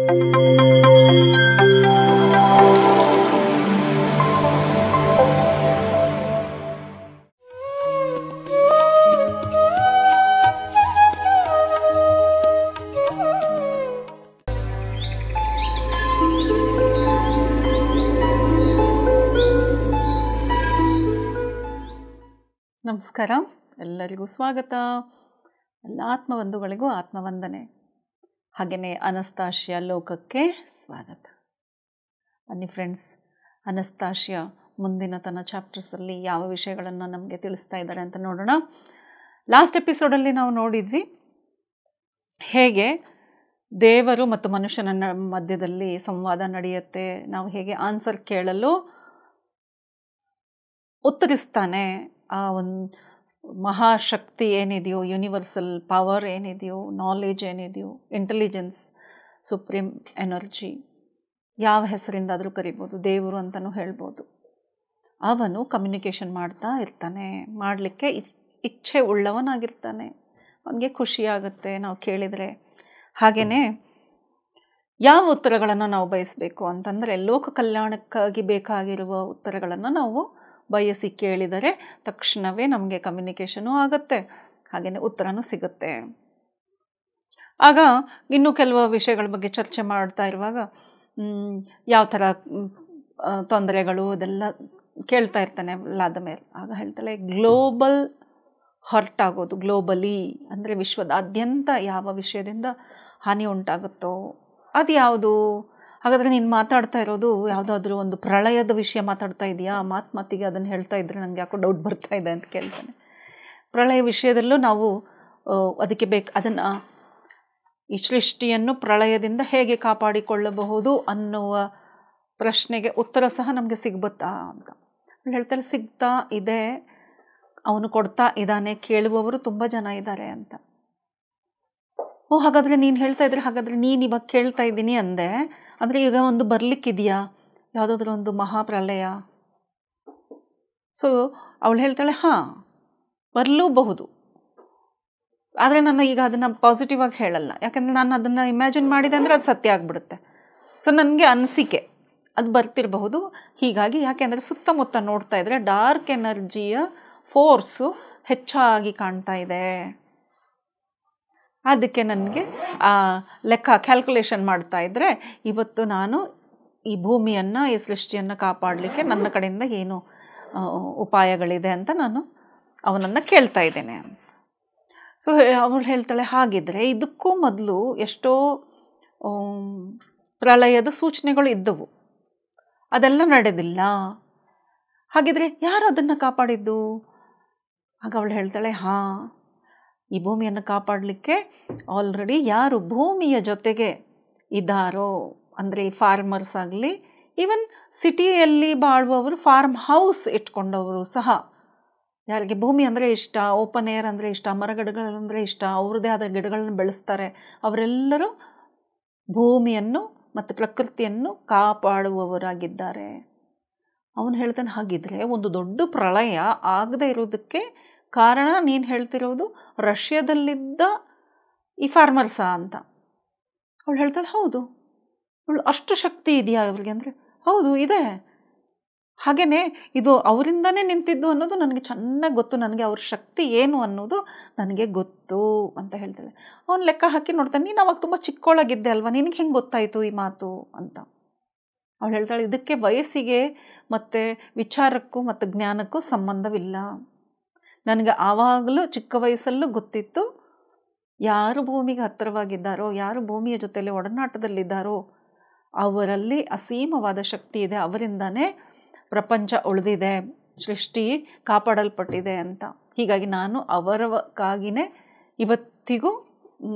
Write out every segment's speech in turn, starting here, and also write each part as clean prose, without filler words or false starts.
ನಮಸ್ಕಾರ, ಎಲ್ಲರಿಗೂ ಸ್ವಾಗತ. ಎಲ್ಲ ಆತ್ಮಬಂಧುಗಳಿಗೂ ಆತ್ಮವಂದನೆ. ಹಾಗೆಯೇ ಅನಸ್ತಾಶಿಯ ಲೋಕಕ್ಕೆ ಸ್ವಾಗತ. ಬನ್ನಿ ಫ್ರೆಂಡ್ಸ್, ಅನಸ್ತಾಶಿಯ ಮುಂದಿನ ತನ್ನ ಚಾಪ್ಟರ್ಸಲ್ಲಿ ಯಾವ ವಿಷಯಗಳನ್ನು ನಮಗೆ ತಿಳಿಸ್ತಾ ಇದ್ದಾರೆ ಅಂತ ನೋಡೋಣ. ಲಾಸ್ಟ್ ಎಪಿಸೋಡಲ್ಲಿ ನಾವು ನೋಡಿದ್ವಿ ಹೇಗೆ ದೇವರು ಮತ್ತು ಮನುಷ್ಯನ ಮಧ್ಯದಲ್ಲಿ ಸಂವಾದ ನಡೆಯುತ್ತೆ, ನಾವು ಹೇಗೆ ಆನ್ಸರ್ ಕೇಳಲು ಉತ್ತರಿಸ್ತಾನೆ, ಆ ಒಂದು ಮಹಾಶಕ್ತಿ ಏನಿದೆಯೋ, ಯೂನಿವರ್ಸಲ್ ಪವರ್ ಏನಿದೆಯೋ, ನಾಲೆಜ್ ಏನಿದೆಯೋ, ಇಂಟೆಲಿಜೆನ್ಸ್, ಸುಪ್ರೀಂ ಎನರ್ಜಿ, ಯಾವ ಹೆಸರಿಂದಾದರೂ ಕರಿಬೋದು, ದೇವರು ಅಂತಲೂ ಹೇಳ್ಬೋದು. ಅವನು ಕಮ್ಯುನಿಕೇಷನ್ ಮಾಡ್ತಾ ಇರ್ತಾನೆ, ಮಾಡಲಿಕ್ಕೆ ಇಚ್ಛೆ ಉಳ್ಳವನಾಗಿರ್ತಾನೆ. ಅವನಿಗೆ ಖುಷಿಯಾಗುತ್ತೆ ನಾವು ಕೇಳಿದರೆ. ಹಾಗೆಯೇ ಯಾವ ಉತ್ತರಗಳನ್ನು ನಾವು ಬಯಸಬೇಕು ಅಂತಂದರೆ, ಲೋಕ ಕಲ್ಯಾಣಕ್ಕಾಗಿ ಬೇಕಾಗಿರುವ ಉತ್ತರಗಳನ್ನು ನಾವು ಬಯಸಿ ಕೇಳಿದರೆ ತಕ್ಷಣವೇ ನಮಗೆ ಕಮ್ಯುನಿಕೇಷನು ಆಗುತ್ತೆ, ಹಾಗೆಯೇ ಉತ್ತರನೂ ಸಿಗುತ್ತೆ. ಆಗ ಇನ್ನೂ ಕೆಲವು ವಿಷಯಗಳ ಬಗ್ಗೆ ಚರ್ಚೆ ಮಾಡ್ತಾ ಇರುವಾಗ ಯಾವ ಥರ ತೊಂದರೆಗಳು ಅದೆಲ್ಲ ಕೇಳ್ತಾ ಇರ್ತಾನೆ ಆದ ಮೇಲೆ. ಆಗ ಹೇಳ್ತಾಳೆ, ಗ್ಲೋಬಲ್ ಹರ್ಟ್ ಆಗೋದು, ಗ್ಲೋಬಲಿ ಅಂದರೆ ವಿಶ್ವದಾದ್ಯಂತ ಯಾವ ವಿಷಯದಿಂದ ಹಾನಿ ಉಂಟಾಗುತ್ತೋ ಅದು ಯಾವುದು? ಹಾಗಾದರೆ ನೀನು ಮಾತಾಡ್ತಾ ಇರೋದು ಯಾವುದಾದ್ರೂ ಒಂದು ಪ್ರಳಯದ ವಿಷಯ ಮಾತಾಡ್ತಾ ಇದೆಯಾ? ಮಾತಿಗೆ ಅದನ್ನು ಹೇಳ್ತಾ ಇದ್ದರೆ ನನಗೆ ಯಾಕೋ ಡೌಟ್ ಬರ್ತಾ ಇದೆ ಅಂತ ಕೇಳ್ತಾನೆ. ಪ್ರಳಯ ವಿಷಯದಲ್ಲೂ ನಾವು ಅದಕ್ಕೆ ಅದನ್ನು ಈ ಸೃಷ್ಟಿಯನ್ನು ಪ್ರಳಯದಿಂದ ಹೇಗೆ ಕಾಪಾಡಿಕೊಳ್ಳಬಹುದು ಅನ್ನುವ ಪ್ರಶ್ನೆಗೆ ಉತ್ತರ ಸಹ ನಮಗೆ ಸಿಗ್ಬತ್ತಾ ಅಂತ ಹೇಳ್ತಾರೆ. ಸಿಗ್ತಾ ಇದೆ, ಅವನು ಕೊಡ್ತಾ ಇದ್ದಾನೆ, ಕೇಳುವವರು ತುಂಬ ಜನ ಇದ್ದಾರೆ ಅಂತ. ಹಾಗಾದರೆ ನೀನು ಹೇಳ್ತಾ ಇದ್ರೆ, ಹಾಗಾದರೆ ನೀನು ಇವಾಗ ಕೇಳ್ತಾ ಇದ್ದೀನಿ ಅಂದೆ ಅಂದರೆ ಈಗ ಒಂದು ಬರಲಿಕ್ಕಿದೆಯಾ ಯಾವುದಾದ್ರೂ ಒಂದು ಮಹಾಪ್ರಳಯ? ಸೊ ಅವಳು ಹೇಳ್ತಾಳೆ, ಹಾಂ ಬರಲೂಬಹುದು, ಆದರೆ ನಾನು ಈಗ ಅದನ್ನು ಪಾಸಿಟಿವ್ ಆಗಿ ಹೇಳಲ್ಲ, ಯಾಕಂದರೆ ನಾನು ಅದನ್ನು ಇಮ್ಯಾಜಿನ್ ಮಾಡಿದೆ ಅಂದರೆ ಅದು ಸತ್ಯ ಆಗಿಬಿಡುತ್ತೆ. ಸೊ ನನಗೆ ಅನಿಸಿಕೆ ಅದು ಬರ್ತಿರಬಹುದು. ಹೀಗಾಗಿ ಯಾಕೆಂದರೆ ಸುತ್ತಮುತ್ತ ನೋಡ್ತಾ ಇದ್ದರೆ ಡಾರ್ಕ್ ಎನರ್ಜಿಯ ಫೋರ್ಸು ಹೆಚ್ಚಾಗಿ ಕಾಣ್ತಾ ಇದೆ. ಅದಕ್ಕೆ ನನಗೆ ಕ್ಯಾಲ್ಕುಲೇಷನ್ ಮಾಡ್ತಾ ಇದ್ದರೆ ಇವತ್ತು ನಾನು ಈ ಭೂಮಿಯನ್ನು, ಈ ಸೃಷ್ಟಿಯನ್ನು ಕಾಪಾಡಲಿಕ್ಕೆ ನನ್ನ ಕಡೆಯಿಂದ ಏನು ಉಪಾಯಗಳಿದೆ ಅಂತ ನಾನು ಅವನನ್ನು ಕೇಳ್ತಾ ಇದ್ದೇನೆ ಅಂತ. ಸೊ ಅವಳು ಹೇಳ್ತಾಳೆ, ಹಾಗಿದ್ರೆ ಇದಕ್ಕೂ ಮೊದಲು ಎಷ್ಟೋ ಪ್ರಳಯದ ಸೂಚನೆಗಳು ಇದ್ದವು, ಅದೆಲ್ಲ ನಡೆದಿಲ್ಲ. ಹಾಗಿದ್ರೆ ಯಾರು ಅದನ್ನು ಕಾಪಾಡಿದ್ದು? ಆಗ ಅವಳು ಹೇಳ್ತಾಳೆ, ಹಾಂ ಈ ಭೂಮಿಯನ್ನು ಕಾಪಾಡಲಿಕ್ಕೆ ಆಲ್ರೆಡಿ ಯಾರು ಭೂಮಿಯ ಜೊತೆಗೆ ಇದ್ದಾರೋ, ಅಂದರೆ ಫಾರ್ಮರ್ಸ್ ಆಗಲಿ, ಈವನ್ ಸಿಟಿಯಲ್ಲಿ ಬಾಳುವವರು, ಫಾರ್ಮ್ ಹೌಸ್ ಇಟ್ಕೊಂಡವರು ಸಹ, ಯಾರಿಗೆ ಭೂಮಿ ಅಂದರೆ ಇಷ್ಟ, ಓಪನ್ ಏರ್ ಅಂದರೆ ಇಷ್ಟ, ಮರಗಿಡಗಳಂದರೆ ಇಷ್ಟ, ಅವ್ರದ್ದೇ ಆದ ಗಿಡಗಳನ್ನು ಬೆಳೆಸ್ತಾರೆ, ಅವರೆಲ್ಲರೂ ಭೂಮಿಯನ್ನು ಮತ್ತು ಪ್ರಕೃತಿಯನ್ನು ಕಾಪಾಡುವವರಾಗಿದ್ದಾರೆ. ಅವನು ಹೇಳ್ತಾನೆ, ಹಾಗಿದ್ರೆ ಒಂದು ದೊಡ್ಡ ಪ್ರಳಯ ಆಗದೇ ಇರೋದಕ್ಕೆ ಕಾರಣ ನೀನು ಹೇಳ್ತಿರೋದು ರಷ್ಯಾದಲ್ಲಿದ್ದ ಈ ಫಾರ್ಮರ್ಸಾ ಅಂತ. ಅವಳು ಹೇಳ್ತಾಳೆ, ಹೌದು. ಅವಳು ಅಷ್ಟು ಶಕ್ತಿ ಇದೆಯಾ ಅವರಿಗೆ ಅಂದರೆ, ಹೌದು ಇದೆ. ಹಾಗೆಯೇ ಇದು ಅವರಿಂದನೇ ನಿಂತಿದ್ದು ಅನ್ನೋದು ನನಗೆ ಚೆನ್ನಾಗಿ ಗೊತ್ತು, ನನಗೆ ಅವ್ರ ಶಕ್ತಿ ಏನು ಅನ್ನೋದು ನನಗೆ ಗೊತ್ತು ಅಂತ ಹೇಳ್ತಾಳೆ. ಅವನು ಲೆಕ್ಕ ಹಾಕಿ ನೋಡ್ತಾನೆ, ನೀನು ಅವಾಗ ತುಂಬ ಚಿಕ್ಕವಳಾಗಿದ್ದೆ ಅಲ್ವಾ, ನಿನಗೆ ಹೆಂಗೆ ಗೊತ್ತಾಯಿತು ಈ ಮಾತು ಅಂತ. ಅವಳು ಹೇಳ್ತಾಳೆ, ಇದಕ್ಕೆ ವಯಸ್ಸಿಗೆ ಮತ್ತು ವಿಚಾರಕ್ಕೂ ಮತ್ತು ಜ್ಞಾನಕ್ಕೂ ಸಂಬಂಧವಿಲ್ಲ. ನನಗೆ ಆವಾಗಲೂ ಚಿಕ್ಕ ವಯಸ್ಸಲ್ಲೂ ಗೊತ್ತಿತ್ತು, ಯಾರು ಭೂಮಿಗೆ ಹತ್ತಿರವಾಗಿದ್ದಾರೋ, ಯಾರು ಭೂಮಿಯ ಜೊತೆಯಲ್ಲಿ ಒಡನಾಟದಲ್ಲಿದ್ದಾರೋ ಅವರಲ್ಲಿ ಅಸೀಮವಾದ ಶಕ್ತಿ ಇದೆ, ಅವರಿಂದನೇ ಪ್ರಪಂಚ ಉಳಿದಿದೆ, ಸೃಷ್ಟಿ ಕಾಪಾಡಲ್ಪಟ್ಟಿದೆ ಅಂತ. ಹೀಗಾಗಿ ನಾನು ಅವರಕ್ಕಾಗಿಯೇ ಇವತ್ತಿಗೂ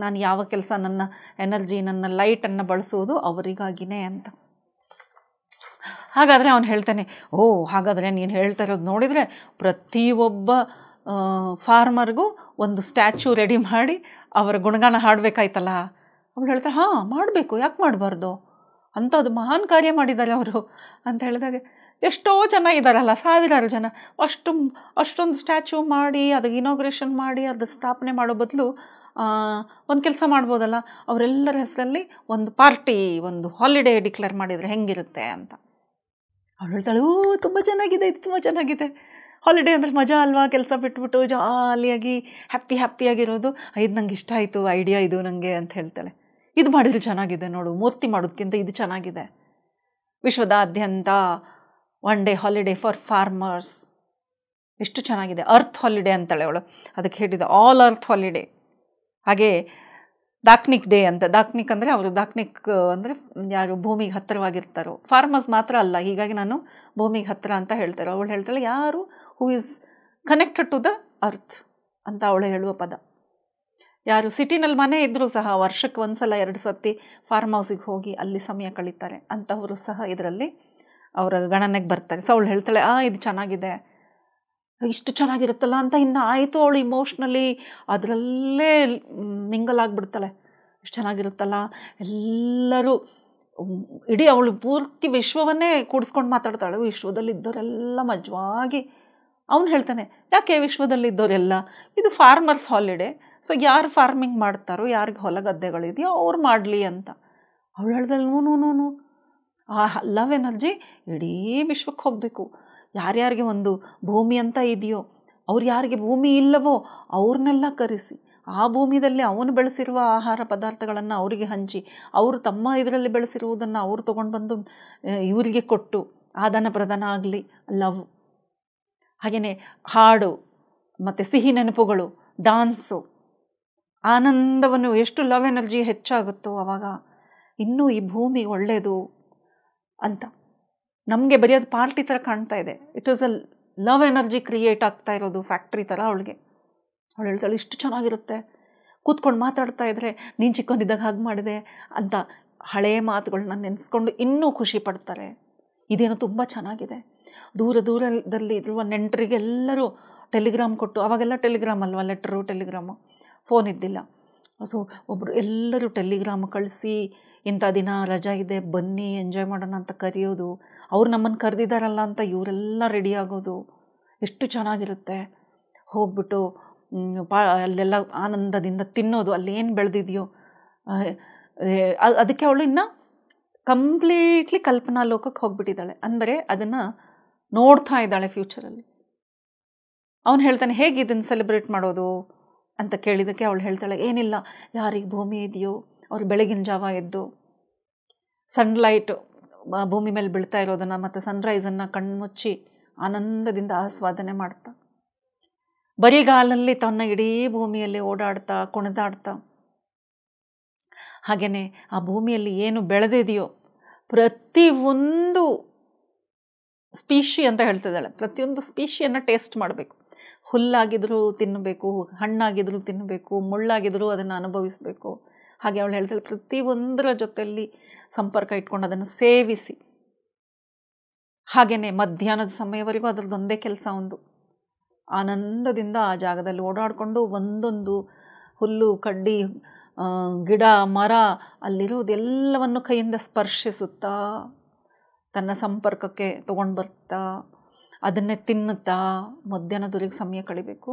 ನಾನು ಯಾವ ಕೆಲಸ, ನನ್ನ ಎನರ್ಜಿ, ನನ್ನ ಲೈಟನ್ನು ಬಳಸೋದು ಅವರಿಗಾಗಿಯೇ ಅಂತ. ಹಾಗಾದರೆ ಅವನು ಹೇಳ್ತಾನೆ, ಹಾಗಾದರೆ ನೀನು ಹೇಳ್ತಾ ಇರೋದು ನೋಡಿದರೆ ಪ್ರತಿಯೊಬ್ಬ ಫಾರ್ಮರ್ಗೂ ಒಂದು ಸ್ಟ್ಯಾಚ್ಯೂ ರೆಡಿ ಮಾಡಿ ಅವರ ಗುಣಗಾನ ಹಾಡಬೇಕಾಯ್ತಲ್ಲ. ಅವಳು ಹೇಳ್ತಾಳೆ, ಹಾಂ ಮಾಡಬೇಕು, ಯಾಕೆ ಮಾಡಬಾರ್ದು, ಅಂಥದ್ದು ಮಹಾನ್ ಕಾರ್ಯ ಮಾಡಿದ್ದಾರೆ ಅವರು ಅಂತ ಹೇಳಿದಾಗ, ಎಷ್ಟೋ ಜನ ಇದ್ದಾರಲ್ಲ, ಸಾವಿರಾರು ಜನ, ಅಷ್ಟೊಂದು ಸ್ಟ್ಯಾಚ್ಯೂ ಮಾಡಿ ಅದಕ್ಕೆ ಇನಾಗ್ರೇಷನ್ ಮಾಡಿ ಅದು ಸ್ಥಾಪನೆ ಮಾಡೋ ಬದಲು ಒಂದು ಕೆಲಸ ಮಾಡ್ಬೋದಲ್ಲ, ಅವರೆಲ್ಲರ ಹೆಸರಲ್ಲಿ ಒಂದು ಪಾರ್ಟಿ, ಒಂದು ಹಾಲಿಡೇ ಡಿಕ್ಲೇರ್ ಮಾಡಿದರೆ ಹೆಂಗಿರುತ್ತೆ ಅಂತ. ಅವಳು ಹೇಳ್ತಾಳೆ, ತುಂಬ ಚೆನ್ನಾಗಿದೆ, ಇದು ತುಂಬ ಚೆನ್ನಾಗಿದೆ. ಹಾಲಿಡೇ ಅಂದರೆ ಮಜಾ ಅಲ್ವಾ, ಕೆಲಸ ಬಿಟ್ಬಿಟ್ಟು ಜಾಲಿಯಾಗಿ ಹ್ಯಾಪಿಯಾಗಿರೋದು. ಇದು ನಂಗೆ ಇಷ್ಟ ಆಯಿತು, ಐಡಿಯಾ ಇದು ನನಗೆ ಅಂತ ಹೇಳ್ತಾಳೆ. ಇದು ಮಾಡಿದರೆ ಚೆನ್ನಾಗಿದೆ ನೋಡು, ಮೂರ್ತಿ ಮಾಡೋದಕ್ಕಿಂತ ಇದು ಚೆನ್ನಾಗಿದೆ. ವಿಶ್ವದಾದ್ಯಂತ one day holiday for farmers, ಎಷ್ಟು ಚೆನ್ನಾಗಿದೆ. ಅರ್ತ್ ಹಾಲಿಡೇ ಅಂತಾಳೆ ಅವಳು, ಅದಕ್ಕೆ ಹೇಳಿದ ಆಲ್ ಅರ್ತ್ ಹಾಲಿಡೇ. ಹಾಗೆ ದಾಕ್ನಿಕ್ ಡೇ ಅಂತ. ದಾಕ್ನಿಕ್ ಅಂದರೆ ಅವರು ದಾಕ್ನಿಕ್ ಅಂದರೆ ಯಾರು ಭೂಮಿಗೆ ಹತ್ತಿರವಾಗಿರ್ತಾರೋ, ಫಾರ್ಮರ್ಸ್ ಮಾತ್ರ ಅಲ್ಲ, ಹೀಗಾಗಿ ನಾನು ಭೂಮಿಗೆ ಹತ್ತಿರ ಅಂತ ಹೇಳ್ತಾರೆ. ಅವಳು ಹೇಳ್ತಾಳೆ ಯಾರು who is connected to the earth ಅಂತ ಅವಳು ಹೇಳುವ ಪದ. ಯಾರು ಸಿಟಿನಲ್ಲಿ ಮನೆ ಇದ್ದರೂ ಸಹ ವರ್ಷಕ್ಕೆ ಒಂದ್ಸಲ 2 ಸರ್ತಿ ಫಾರ್ಮ್ ಹೌಸಿಗೆ ಹೋಗಿ ಅಲ್ಲಿ ಸಮಯ ಕಳೀತಾರೆ ಅಂಥವರು ಸಹ ಇದರಲ್ಲಿ ಅವರ ಗಣನೆಗೆ ಬರ್ತಾರೆ. ಸೊ ಅವಳು ಹೇಳ್ತಾಳೆ, ಇದು ಚೆನ್ನಾಗಿದೆ, ಇಷ್ಟು ಚೆನ್ನಾಗಿರುತ್ತಲ್ಲ ಅಂತ. ಇನ್ನು ಆಯಿತು, ಅವಳು ಇಮೋಷ್ನಲಿ ಅದರಲ್ಲೇ ಮಿಂಗಲಾಗ್ಬಿಡ್ತಾಳೆ. ಇಷ್ಟು ಚೆನ್ನಾಗಿರುತ್ತಲ್ಲ, ಎಲ್ಲರೂ ಇಡೀ ಅವಳು ಪೂರ್ತಿ ವಿಶ್ವವನ್ನೇ ಕೂಡಿಸ್ಕೊಂಡು ಮಾತಾಡ್ತಾಳೆ. ವಿಶ್ವದಲ್ಲಿ ಇದ್ದವರೆಲ್ಲ ಮಜವಾಗಿ. ಅವನು ಹೇಳ್ತಾನೆ, ಯಾಕೆ ವಿಶ್ವದಲ್ಲಿದ್ದವರೆಲ್ಲ, ಇದು ಫಾರ್ಮರ್ಸ್ ಹಾಲಿಡೇ, ಸೊ ಯಾರು ಫಾರ್ಮಿಂಗ್ ಮಾಡ್ತಾರೋ, ಯಾರಿಗೆ ಹೊಲ ಗದ್ದೆಗಳಿದೆಯೋ ಅವ್ರು ಮಾಡಲಿ ಅಂತ. ಅವಳು ಹೇಳ್ದಾಳೆ, ನೋ, ಆ ಲವ್ ಎನರ್ಜಿ ಇಡೀ ವಿಶ್ವಕ್ಕೆ ಹೋಗಬೇಕು. ಯಾರ್ಯಾರಿಗೆ ಒಂದು ಭೂಮಿ ಅಂತ ಇದೆಯೋ, ಅವ್ರು ಯಾರಿಗೆ ಭೂಮಿ ಇಲ್ಲವೋ ಅವ್ರನ್ನೆಲ್ಲ ಕರೆಸಿ, ಆ ಭೂಮಿಯಲ್ಲಿ ಅವನು ಬೆಳೆಸಿರುವ ಆಹಾರ ಪದಾರ್ಥಗಳನ್ನು ಅವರಿಗೆ ಹಂಚಿ, ಅವರು ತಮ್ಮ ಇದರಲ್ಲಿ ಬೆಳೆಸಿರುವುದನ್ನು ಅವರು ತೊಗೊಂಡು ಬಂದು ಇವರಿಗೆ ಕೊಟ್ಟು ಆದಾನ ಪ್ರದಾನ ಆಗಲಿ. ಲವ್. ಹಾಗೆಯೇ ಹಾಡು ಮತ್ತು ಸಿಹಿ ನೆನಪುಗಳು, ಡಾನ್ಸು, ಆನಂದವನ್ನು, ಎಷ್ಟು ಲವ್ ಎನರ್ಜಿ ಹೆಚ್ಚಾಗುತ್ತೋ ಆವಾಗ ಇನ್ನೂ ಈ ಭೂಮಿ ಒಳ್ಳೆಯದು ಅಂತ. ನಮಗೆ ಬರೀ ಅದು ಪಾರ್ಟಿ ಥರ ಕಾಣ್ತಾ ಇದೆ. It is a love energy create ಆಗ್ತಾ ಇರೋದು, ಫ್ಯಾಕ್ಟ್ರಿ ಥರ ಅವಳಿಗೆ. ಅವಳು ಹೇಳ್ತಾಳೆ, ಇಷ್ಟು ಚೆನ್ನಾಗಿರುತ್ತೆ, ಕೂತ್ಕೊಂಡು ಮಾತಾಡ್ತಾ ಇದ್ರೆ ನೀನು ಚಿಕ್ಕಂದಿದ್ದಾಗ ಹಾಗೆ ಮಾಡಿದೆ ಅಂತ ಹಳೆಯ ಮಾತುಗಳನ್ನ ನೆನೆಸ್ಕೊಂಡು ಇನ್ನೂ ಖುಷಿ ಪಡ್ತಾರೆ. ಇದೇನೋ ತುಂಬ ಚೆನ್ನಾಗಿದೆ. ದೂರದಲ್ಲಿ ಇರುವ ನೆಂಟರಿಗೆಲ್ಲರೂ ಟೆಲಿಗ್ರಾಮ್ ಕೊಟ್ಟು, ಅವಾಗೆಲ್ಲ ಟೆಲಿಗ್ರಾಮ್ ಅಲ್ವಾ, ಲೆಟರು, ಟೆಲಿಗ್ರಾಮು, ಫೋನ್ ಇದ್ದಿಲ್ಲ. ಸೊ ಒಬ್ಬರು ಎಲ್ಲರೂ ಟೆಲಿಗ್ರಾಮ್ ಕಳಿಸಿ, ಇಂಥ ದಿನ ರಜಾ ಇದೆ ಬನ್ನಿ ಎಂಜಾಯ್ ಮಾಡೋಣ ಅಂತ ಕರೆಯೋದು, ಅವ್ರು ನಮ್ಮನ್ನು ಕರೆದಿದ್ದಾರಲ್ಲ ಅಂತ ಇವರೆಲ್ಲ ರೆಡಿ ಆಗೋದು, ಎಷ್ಟು ಚೆನ್ನಾಗಿರುತ್ತೆ. ಹೋಗ್ಬಿಟ್ಟು ಅಲ್ಲೆಲ್ಲ ಆನಂದದಿಂದ ತಿನ್ನೋದು, ಅಲ್ಲಿ ಏನು ಬೆಳೆದಿದೆಯೋ ಅದಕ್ಕೆ ಅವಳು ಇನ್ನು ಕಂಪ್ಲೀಟ್ಲಿ ಕಲ್ಪನಾ ಲೋಕಕ್ಕೆ ಹೋಗ್ಬಿಟ್ಟಿದ್ದಾಳೆ. ಅಂದರೆ ಅದನ್ನು ನೋಡ್ತಾ ಇದ್ದಾಳೆ ಫ್ಯೂಚರಲ್ಲಿ. ಅವನು ಹೇಳ್ತಾನೆ, ಹೇಗೆ ಇದನ್ನು ಸೆಲೆಬ್ರೇಟ್ ಮಾಡೋದು ಅಂತ ಕೇಳಿದ್ದಕ್ಕೆ ಅವಳು ಹೇಳ್ತಾಳೆ, ಏನಿಲ್ಲ, ಯಾರಿಗೆ ಭೂಮಿ ಇದೆಯೋ ಅವ್ರು ಬೆಳಗಿನ ಜಾವ ಎದ್ದು ಸನ್ಲೈಟ್ ಭೂಮಿ ಮೇಲೆ ಬೀಳ್ತಾ ಇರೋದನ್ನು ಮತ್ತು ಸನ್ರೈಸನ್ನು ಕಣ್ಮುಚ್ಚಿ ಆನಂದದಿಂದ ಆಸ್ವಾದನೆ ಮಾಡ್ತಾ, ಬರಿಗಾಲಲ್ಲಿ ತನ್ನ ಇಡೀ ಭೂಮಿಯಲ್ಲಿ ಓಡಾಡ್ತಾ ಕುಣಿದಾಡ್ತಾ, ಹಾಗೆಯೇ ಆ ಭೂಮಿಯಲ್ಲಿ ಏನು ಬೆಳೆದಿದೆಯೋ ಪ್ರತಿಯೊಂದು ಸ್ಪೀಷಿ ಅಂತ ಹೇಳ್ತಿದ್ದಾಳೆ, ಪ್ರತಿಯೊಂದು ಸ್ಪೀಷಿಯನ್ನು ಟೇಸ್ಟ್ ಮಾಡಬೇಕು. ಹುಲ್ಲಾಗಿದ್ರೂ ತಿನ್ನಬೇಕು, ಹಣ್ಣಾಗಿದ್ರೂ ತಿನ್ನಬೇಕು, ಮುಳ್ಳಾಗಿದ್ರೂ ಅದನ್ನು ಅನುಭವಿಸಬೇಕು. ಹಾಗೆ ಅವಳು ಹೇಳ್ತಾಳೆ, ಪ್ರತಿಯೊಂದರ ಜೊತೆಯಲ್ಲಿ ಸಂಪರ್ಕ ಇಟ್ಕೊಂಡು ಅದನ್ನು ಸೇವಿಸಿ. ಹಾಗೆಯೇ ಮಧ್ಯಾಹ್ನದ ಸಮಯವರೆಗೂ ಅದರದ್ದೊಂದೇ ಕೆಲಸ, ಒಂದು ಆನಂದದಿಂದ ಆ ಜಾಗದಲ್ಲಿ ಓಡಾಡಿಕೊಂಡು ಒಂದೊಂದು ಹುಲ್ಲು ಕಡ್ಡಿ ಗಿಡ ಮರ ಅಲ್ಲಿರೋದೆಲ್ಲವನ್ನು ಕೈಯಿಂದ ಸ್ಪರ್ಶಿಸುತ್ತಾ ತನ್ನ ಸಂಪರ್ಕಕ್ಕೆ ತೊಗೊಂಡು ಬರ್ತಾ ಅದನ್ನೇ ತಿನ್ನುತ್ತಾ ಮಧ್ಯಾಹ್ನದವರೆಗೆ ಸಮಯ ಕಳಿಬೇಕು.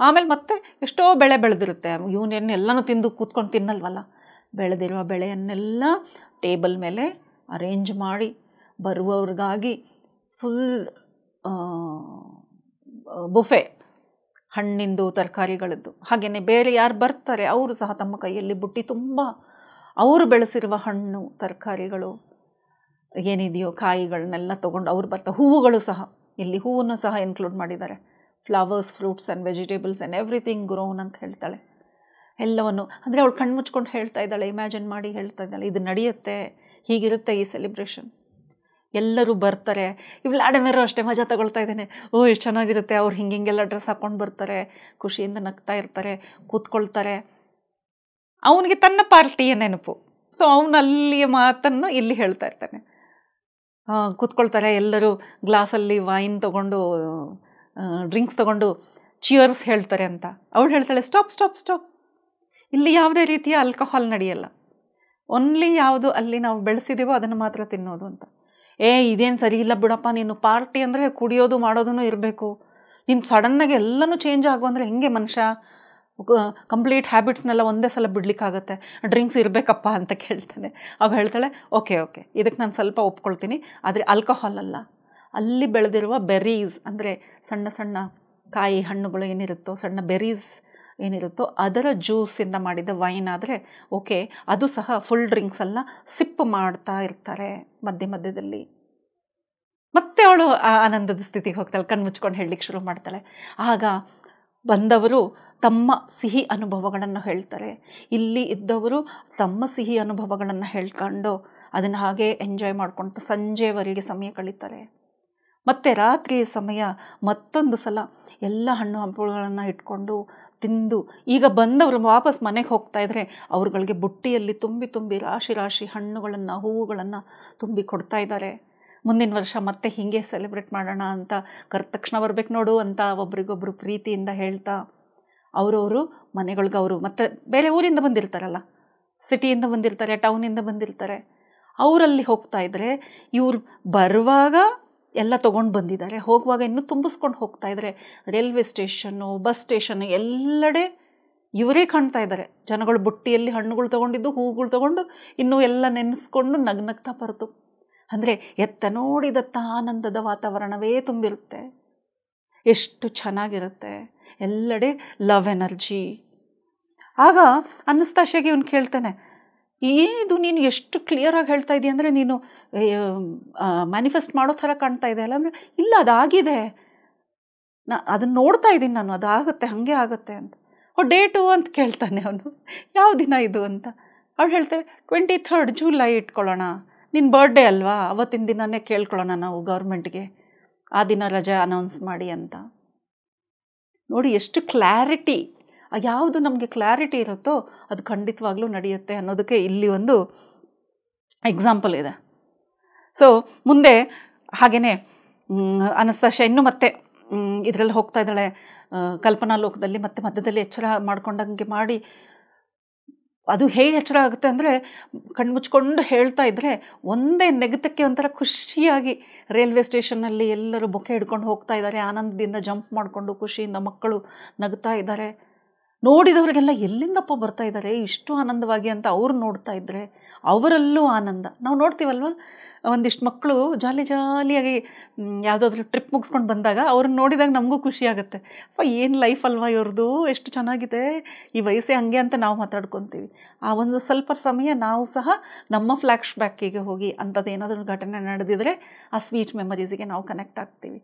ಆಮೇಲೆ ಮತ್ತೆ ಎಷ್ಟೋ ಬೆಳೆ ಬೆಳೆದಿರುತ್ತೆ, ಇವನೇನು ಎಲ್ಲನೂ ತಿಂದು ಕೂತ್ಕೊಂಡು ತಿನ್ನಲ್ವಲ್ಲ, ಬೆಳೆದಿರುವ ಬೆಳೆಯನ್ನೆಲ್ಲ ಟೇಬಲ್ ಮೇಲೆ ಅರೇಂಜ್ ಮಾಡಿ ಬರುವವ್ರಿಗಾಗಿ ಫುಲ್ ಬುಫೆ, ಹಣ್ಣಿಂದು ತರಕಾರಿಗಳದ್ದು. ಹಾಗೆಯೇ ಬೇರೆ ಯಾರು ಬರ್ತಾರೆ ಅವರು ಸಹ ತಮ್ಮ ಕೈಯಲ್ಲಿ ಬುಟ್ಟಿ ತುಂಬ ಅವರು ಬೆಳೆಸಿರುವ ಹಣ್ಣು ತರಕಾರಿಗಳು ಏನಿದೆಯೋ ಕಾಯಿಗಳನ್ನೆಲ್ಲ ತೊಗೊಂಡು ಅವ್ರು ಬರ್ತಾರೆ. ಹೂವುಗಳು ಸಹ, ಇಲ್ಲಿ ಹೂವನ್ನು ಸಹ ಇನ್ಕ್ಲೂಡ್ ಮಾಡಿದ್ದಾರೆ. Flowers, fruits and vegetables and everything grown ಅಂತ ಹೇಳ್ತಾಳೆ. ಎಲ್ಲವನ್ನು ಅಂದರೆ ಅವಳು ಕಣ್ಣು ಮುಚ್ಕೊಂಡು ಹೇಳ್ತಾ ಇದ್ದಾಳೆ, ಇಮ್ಯಾಜಿನ್ ಮಾಡಿ ಹೇಳ್ತಾ ಇದ್ದಾಳೆ, ಇದು ನಡೆಯುತ್ತೆ, ಹೀಗಿರುತ್ತೆ ಈ ಸೆಲೆಬ್ರೇಷನ್. ಎಲ್ಲರೂ ಬರ್ತಾರೆ. ವ್ಲಾಡಿಮಿರ್ ಅಷ್ಟೇ ಮಜಾ ತಗೊಳ್ತಾ ಇದ್ದಾನೆ, ಎಷ್ಟು ಚೆನ್ನಾಗಿರುತ್ತೆ, ಅವ್ರು ಹಿಂಗೆಲ್ಲ ಡ್ರೆಸ್ ಹಾಕ್ಕೊಂಡು ಬರ್ತಾರೆ, ಖುಷಿಯಿಂದ ನಗ್ತಾ ಇರ್ತಾರೆ, ಕೂತ್ಕೊಳ್ತಾರೆ. ಅವನಿಗೆ ತನ್ನ ಪಾರ್ಟಿಯ ನೆನಪು. ಸೊ ಅವನು ಅಲ್ಲಿಯ ಮಾತನ್ನು ಇಲ್ಲಿ ಹೇಳ್ತಾ ಇರ್ತಾನೆ. ಕೂತ್ಕೊಳ್ತಾರೆ ಎಲ್ಲರೂ, ಗ್ಲಾಸಲ್ಲಿ ವೈನ್ ತೊಗೊಂಡು ಡ್ರಿಂಕ್ಸ್ ತೊಗೊಂಡು ಚಿಯರ್ಸ್ ಹೇಳ್ತಾರೆ ಅಂತ. ಅವಳು ಹೇಳ್ತಾಳೆ, ಸ್ಟಾಪ್ ಸ್ಟಾಪ್ ಸ್ಟಾಪ್, ಇಲ್ಲಿ ಯಾವುದೇ ರೀತಿಯ ಆಲ್ಕೋಹಾಲ್ ನಡೆಯಲ್ಲ, ಓನ್ಲಿ ಯಾವುದು ಅಲ್ಲಿ ನಾವು ಬೆಳೆಸಿದ್ದೀವೋ ಅದನ್ನು ಮಾತ್ರ ತಿನ್ನೋದು ಅಂತ. ಇದೇನು ಸರಿ ಇಲ್ಲ ಬಿಡಪ್ಪ, ನೀನು ಪಾರ್ಟಿ ಅಂದರೆ ಕುಡಿಯೋದು ಮಾಡೋದೂ ಇರಬೇಕು, ನೀನು ಸಡನ್ನಾಗಿ ಎಲ್ಲನೂ ಚೇಂಜ್ ಆಗು ಅಂದರೆ ಹೆಂಗೆ ಮನುಷ್ಯ ಕಂಪ್ಲೀಟ್ ಹ್ಯಾಬಿಟ್ಸ್ನೆಲ್ಲ ಒಂದೇ ಸಲ ಬಿಡ್ಲಿಕ್ಕಾಗತ್ತೆ, ಡ್ರಿಂಕ್ಸ್ ಇರಬೇಕಪ್ಪ ಅಂತ ಕೇಳ್ತಾನೆ. ಆಗ ಹೇಳ್ತಾಳೆ ಓಕೆ ಇದಕ್ಕೆ ನಾನು ಸ್ವಲ್ಪ ಒಪ್ಕೊಳ್ತೀನಿ, ಆದರೆ ಆಲ್ಕೋಹಾಲ್ ಅಲ್ಲ, ಅಲ್ಲಿ ಬೆಳೆದಿರುವ ಬೆರೀಸ್ ಅಂದರೆ ಸಣ್ಣ ಸಣ್ಣ ಕಾಯಿ ಹಣ್ಣುಗಳು ಏನಿರುತ್ತೋ, ಸಣ್ಣ ಬೆರೀಸ್ ಏನಿರುತ್ತೋ ಅದರ ಜ್ಯೂಸಿಂದ ಮಾಡಿದ ವೈನ್ ಆದರೆ ಓಕೆ, ಅದು ಸಹ ಫುಲ್ ಡ್ರಿಂಕ್ಸ್ ಅಲ್ಲ, ಸಿಪ್ ಮಾಡ್ತಾ ಇರ್ತಾರೆ ಮಧ್ಯದಲ್ಲಿ. ಮತ್ತೆ ಅವಳು ಆನಂದದ ಸ್ಥಿತಿಗೆ ಹೋಗ್ತಾಳೆ, ಕಣ್ಣು ಮುಚ್ಕೊಂಡು ಹೇಳಲಿಕ್ಕೆ ಶುರು ಮಾಡ್ತಾಳೆ. ಆಗ ಬಂದವರು ತಮ್ಮ ಸಿಹಿ ಅನುಭವಗಳನ್ನು ಹೇಳ್ತಾರೆ, ಇಲ್ಲಿ ಇದ್ದವರು ತಮ್ಮ ಸಿಹಿ ಅನುಭವಗಳನ್ನು ಹೇಳ್ಕೊಂಡು ಅದನ್ನು ಹಾಗೆ ಎಂಜಾಯ್ ಮಾಡ್ಕೊಂಡು ಸಂಜೆವರೆಗೆ ಸಮಯ ಕಳೀತಾರೆ. ಮತ್ತು ರಾತ್ರಿ ಸಮಯ ಮತ್ತೊಂದು ಸಲ ಎಲ್ಲ ಹಣ್ಣು ಹಂಪಲುಗಳನ್ನು ಇಟ್ಕೊಂಡು ತಿಂದು, ಈಗ ಬಂದವರು ವಾಪಸ್ ಮನೆಗೆ ಹೋಗ್ತಾ ಇದ್ರೆ ಅವ್ರುಗಳಿಗೆ ಬುಟ್ಟಿಯಲ್ಲಿ ತುಂಬಿ ರಾಶಿ ಹಣ್ಣುಗಳನ್ನು ಹೂವುಗಳನ್ನು ತುಂಬಿ ಕೊಡ್ತಾ ಇದ್ದಾರೆ. ಮುಂದಿನ ವರ್ಷ ಮತ್ತೆ ಹೀಗೆ ಸೆಲೆಬ್ರೇಟ್ ಮಾಡೋಣ ಅಂತ ಕರೆದ ತಕ್ಷಣ ಬರ್ಬೇಕು ನೋಡು ಅಂತ ಒಬ್ರಿಗೊಬ್ರು ಪ್ರೀತಿಯಿಂದ ಹೇಳ್ತಾ ಅವರವರು ಮನೆಗಳ್ಗೆ ಅವರು ಮತ್ತೆ ಬೇರೆ ಊರಿಂದ ಬಂದಿರ್ತಾರಲ್ಲ, ಸಿಟಿಯಿಂದ ಬಂದಿರ್ತಾರೆ, ಟೌನಿಂದ ಬಂದಿರ್ತಾರೆ, ಅವರಲ್ಲಿ ಹೋಗ್ತಾ ಇದ್ದರೆ ಇವ್ರು ಬರುವಾಗ ಎಲ್ಲ ತೊಗೊಂಡು ಬಂದಿದ್ದಾರೆ, ಹೋಗುವಾಗ ಇನ್ನೂ ತುಂಬಿಸ್ಕೊಂಡು ಹೋಗ್ತಾ ಇದ್ದಾರೆ. ರೈಲ್ವೆ ಸ್ಟೇಷನ್ನು, ಬಸ್ ಸ್ಟೇಷನ್ನು ಎಲ್ಲೆಡೆ ಇವರೇ ಕಾಣ್ತಾ ಇದ್ದಾರೆ. ಜನಗಳು ಬುಟ್ಟಿಯಲ್ಲಿ ಹಣ್ಣುಗಳು ತೊಗೊಂಡಿದ್ದು, ಹೂವುಗಳು ತೊಗೊಂಡು ಇನ್ನೂ ಎಲ್ಲ ನೆನೆಸ್ಕೊಂಡು ನಗ್ನಗ್ತಾ ಬರೆದು, ಅಂದರೆ ಎತ್ತ ನೋಡಿದತ್ತ ಆನಂದದ ವಾತಾವರಣವೇ ತುಂಬಿರುತ್ತೆ. ಎಷ್ಟು ಚೆನ್ನಾಗಿರುತ್ತೆ, ಎಲ್ಲೆಡೆ ಲವ್ ಎನರ್ಜಿ. ಆಗ ಅನ್ನಿಸ್ತಾಶೆಗೆ ಇವನು ಕೇಳ್ತಾನೆ, ಏನಿದು ನೀನು ಎಷ್ಟು ಕ್ಲಿಯರಾಗಿ ಹೇಳ್ತಾ ಇದೆಯಾ, ಅಂದರೆ ನೀನು ಮ್ಯಾನಿಫೆಸ್ಟ್ ಮಾಡೋ ಥರ ಕಾಣ್ತಾ ಇದೆ ಅಲ್ಲ. ಅಂದರೆ ಇಲ್ಲ, ಅದಾಗಿದೆ, ಅದನ್ನು ನೋಡ್ತಾ ಇದ್ದೀನಿ ನಾನು, ಅದಾಗುತ್ತೆ, ಹಾಗೆ ಆಗುತ್ತೆ ಅಂತ. ಡೇಟು ಅಂತ ಕೇಳ್ತಾನೆ ಅವನು, ಯಾವ ದಿನ ಇದು ಅಂತ. ಅವಳು ಹೇಳ್ತಾರೆ 23rd ಜುಲೈ ಇಟ್ಕೊಳ್ಳೋಣ, ನಿನ್ನ ಬರ್ಡೇ ಅಲ್ವಾ, ಅವತ್ತಿನ ದಿನವೇ ಕೇಳ್ಕೊಳ್ಳೋಣ ನಾವು ಗೌರ್ಮೆಂಟ್ಗೆ, ಆ ದಿನ ರಜೆ ಅನೌನ್ಸ್ ಮಾಡಿ ಅಂತ. ನೋಡಿ ಎಷ್ಟು ಕ್ಲಾರಿಟಿ, ಯಾವುದು ನಮಗೆ ಕ್ಲಾರಿಟಿ ಇರುತ್ತೋ ಅದು ಖಂಡಿತವಾಗ್ಲೂ ನಡೆಯುತ್ತೆ ಅನ್ನೋದಕ್ಕೆ ಇಲ್ಲಿ ಒಂದು ಎಕ್ಸಾಂಪಲ್ ಇದೆ. ಸೊ ಮುಂದೆ ಹಾಗೆಯೇ ಅನಸ್ತಾಶಾ ಇನ್ನೂ ಮತ್ತೆ ಇದರಲ್ಲಿ ಹೋಗ್ತಾ ಇದ್ದಾಳೆ, ಕಲ್ಪನಾ ಲೋಕದಲ್ಲಿ ಮತ್ತೆ ಮಧ್ಯದಲ್ಲಿ ಎಚ್ಚರ ಮಾಡ್ಕೊಂಡಂಗೆ ಮಾಡಿ, ಅದು ಹೇಗೆ ಎಚ್ಚರ ಆಗುತ್ತೆ ಅಂದರೆ ಕಣ್ಮುಚ್ಕೊಂಡು ಹೇಳ್ತಾ ಇದ್ದರೆ ಒಂದೇ ನೆಗತಕ್ಕೆ ಒಂಥರ ಖುಷಿಯಾಗಿ ರೈಲ್ವೆ ಸ್ಟೇಷನ್ನಲ್ಲಿ ಎಲ್ಲರೂ ಬೊಕ್ಕೆ ಹಿಡ್ಕೊಂಡು ಹೋಗ್ತಾ ಇದ್ದಾರೆ, ಆನಂದದಿಂದ ಜಂಪ್ ಮಾಡಿಕೊಂಡು ಖುಷಿಯಿಂದ ಮಕ್ಕಳು ನಗ್ತಾ ಇದ್ದಾರೆ. ನೋಡಿದವರಿಗೆಲ್ಲ ಎಲ್ಲಿಂದಪ್ಪ ಬರ್ತಾ ಇದ್ದಾರೆ ಇಷ್ಟು ಆನಂದವಾಗಿ ಅಂತ ಅವ್ರು ನೋಡ್ತಾ ಇದ್ದರೆ ಅವರಲ್ಲೂ ಆನಂದ. ನಾವು ನೋಡ್ತೀವಲ್ವ, ಒಂದಿಷ್ಟು ಮಕ್ಕಳು ಜಾಲಿಯಾಗಿ ಯಾವುದಾದ್ರೂ ಟ್ರಿಪ್ ಮುಗಿಸ್ಕೊಂಡು ಬಂದಾಗ ಅವ್ರನ್ನ ನೋಡಿದಾಗ ನಮಗೂ ಖುಷಿ ಆಗುತ್ತೆ. ಅಪ್ಪ ಏನು ಲೈಫ್ ಅಲ್ವಾ ಇವ್ರದ್ದು, ಎಷ್ಟು ಚೆನ್ನಾಗಿದೆ, ಈ ವಯಸ್ಸೇ ಹಂಗೆ ಅಂತ ನಾವು ಮಾತಾಡ್ಕೊತೀವಿ. ಆ ಒಂದು ಸ್ವಲ್ಪ ಸಮಯ ನಾವು ಸಹ ನಮ್ಮ ಫ್ಲ್ಯಾಶ್ ಬ್ಯಾಕಿಗೆ ಹೋಗಿ ಅಂಥದ್ದು ಏನಾದರೂ ಘಟನೆ ನಡೆದಿದ್ರೆ ಆ ಸ್ವೀಟ್ ಮೆಮರೀಸಿಗೆ ನಾವು ಕನೆಕ್ಟ್ ಆಗ್ತೀವಿ.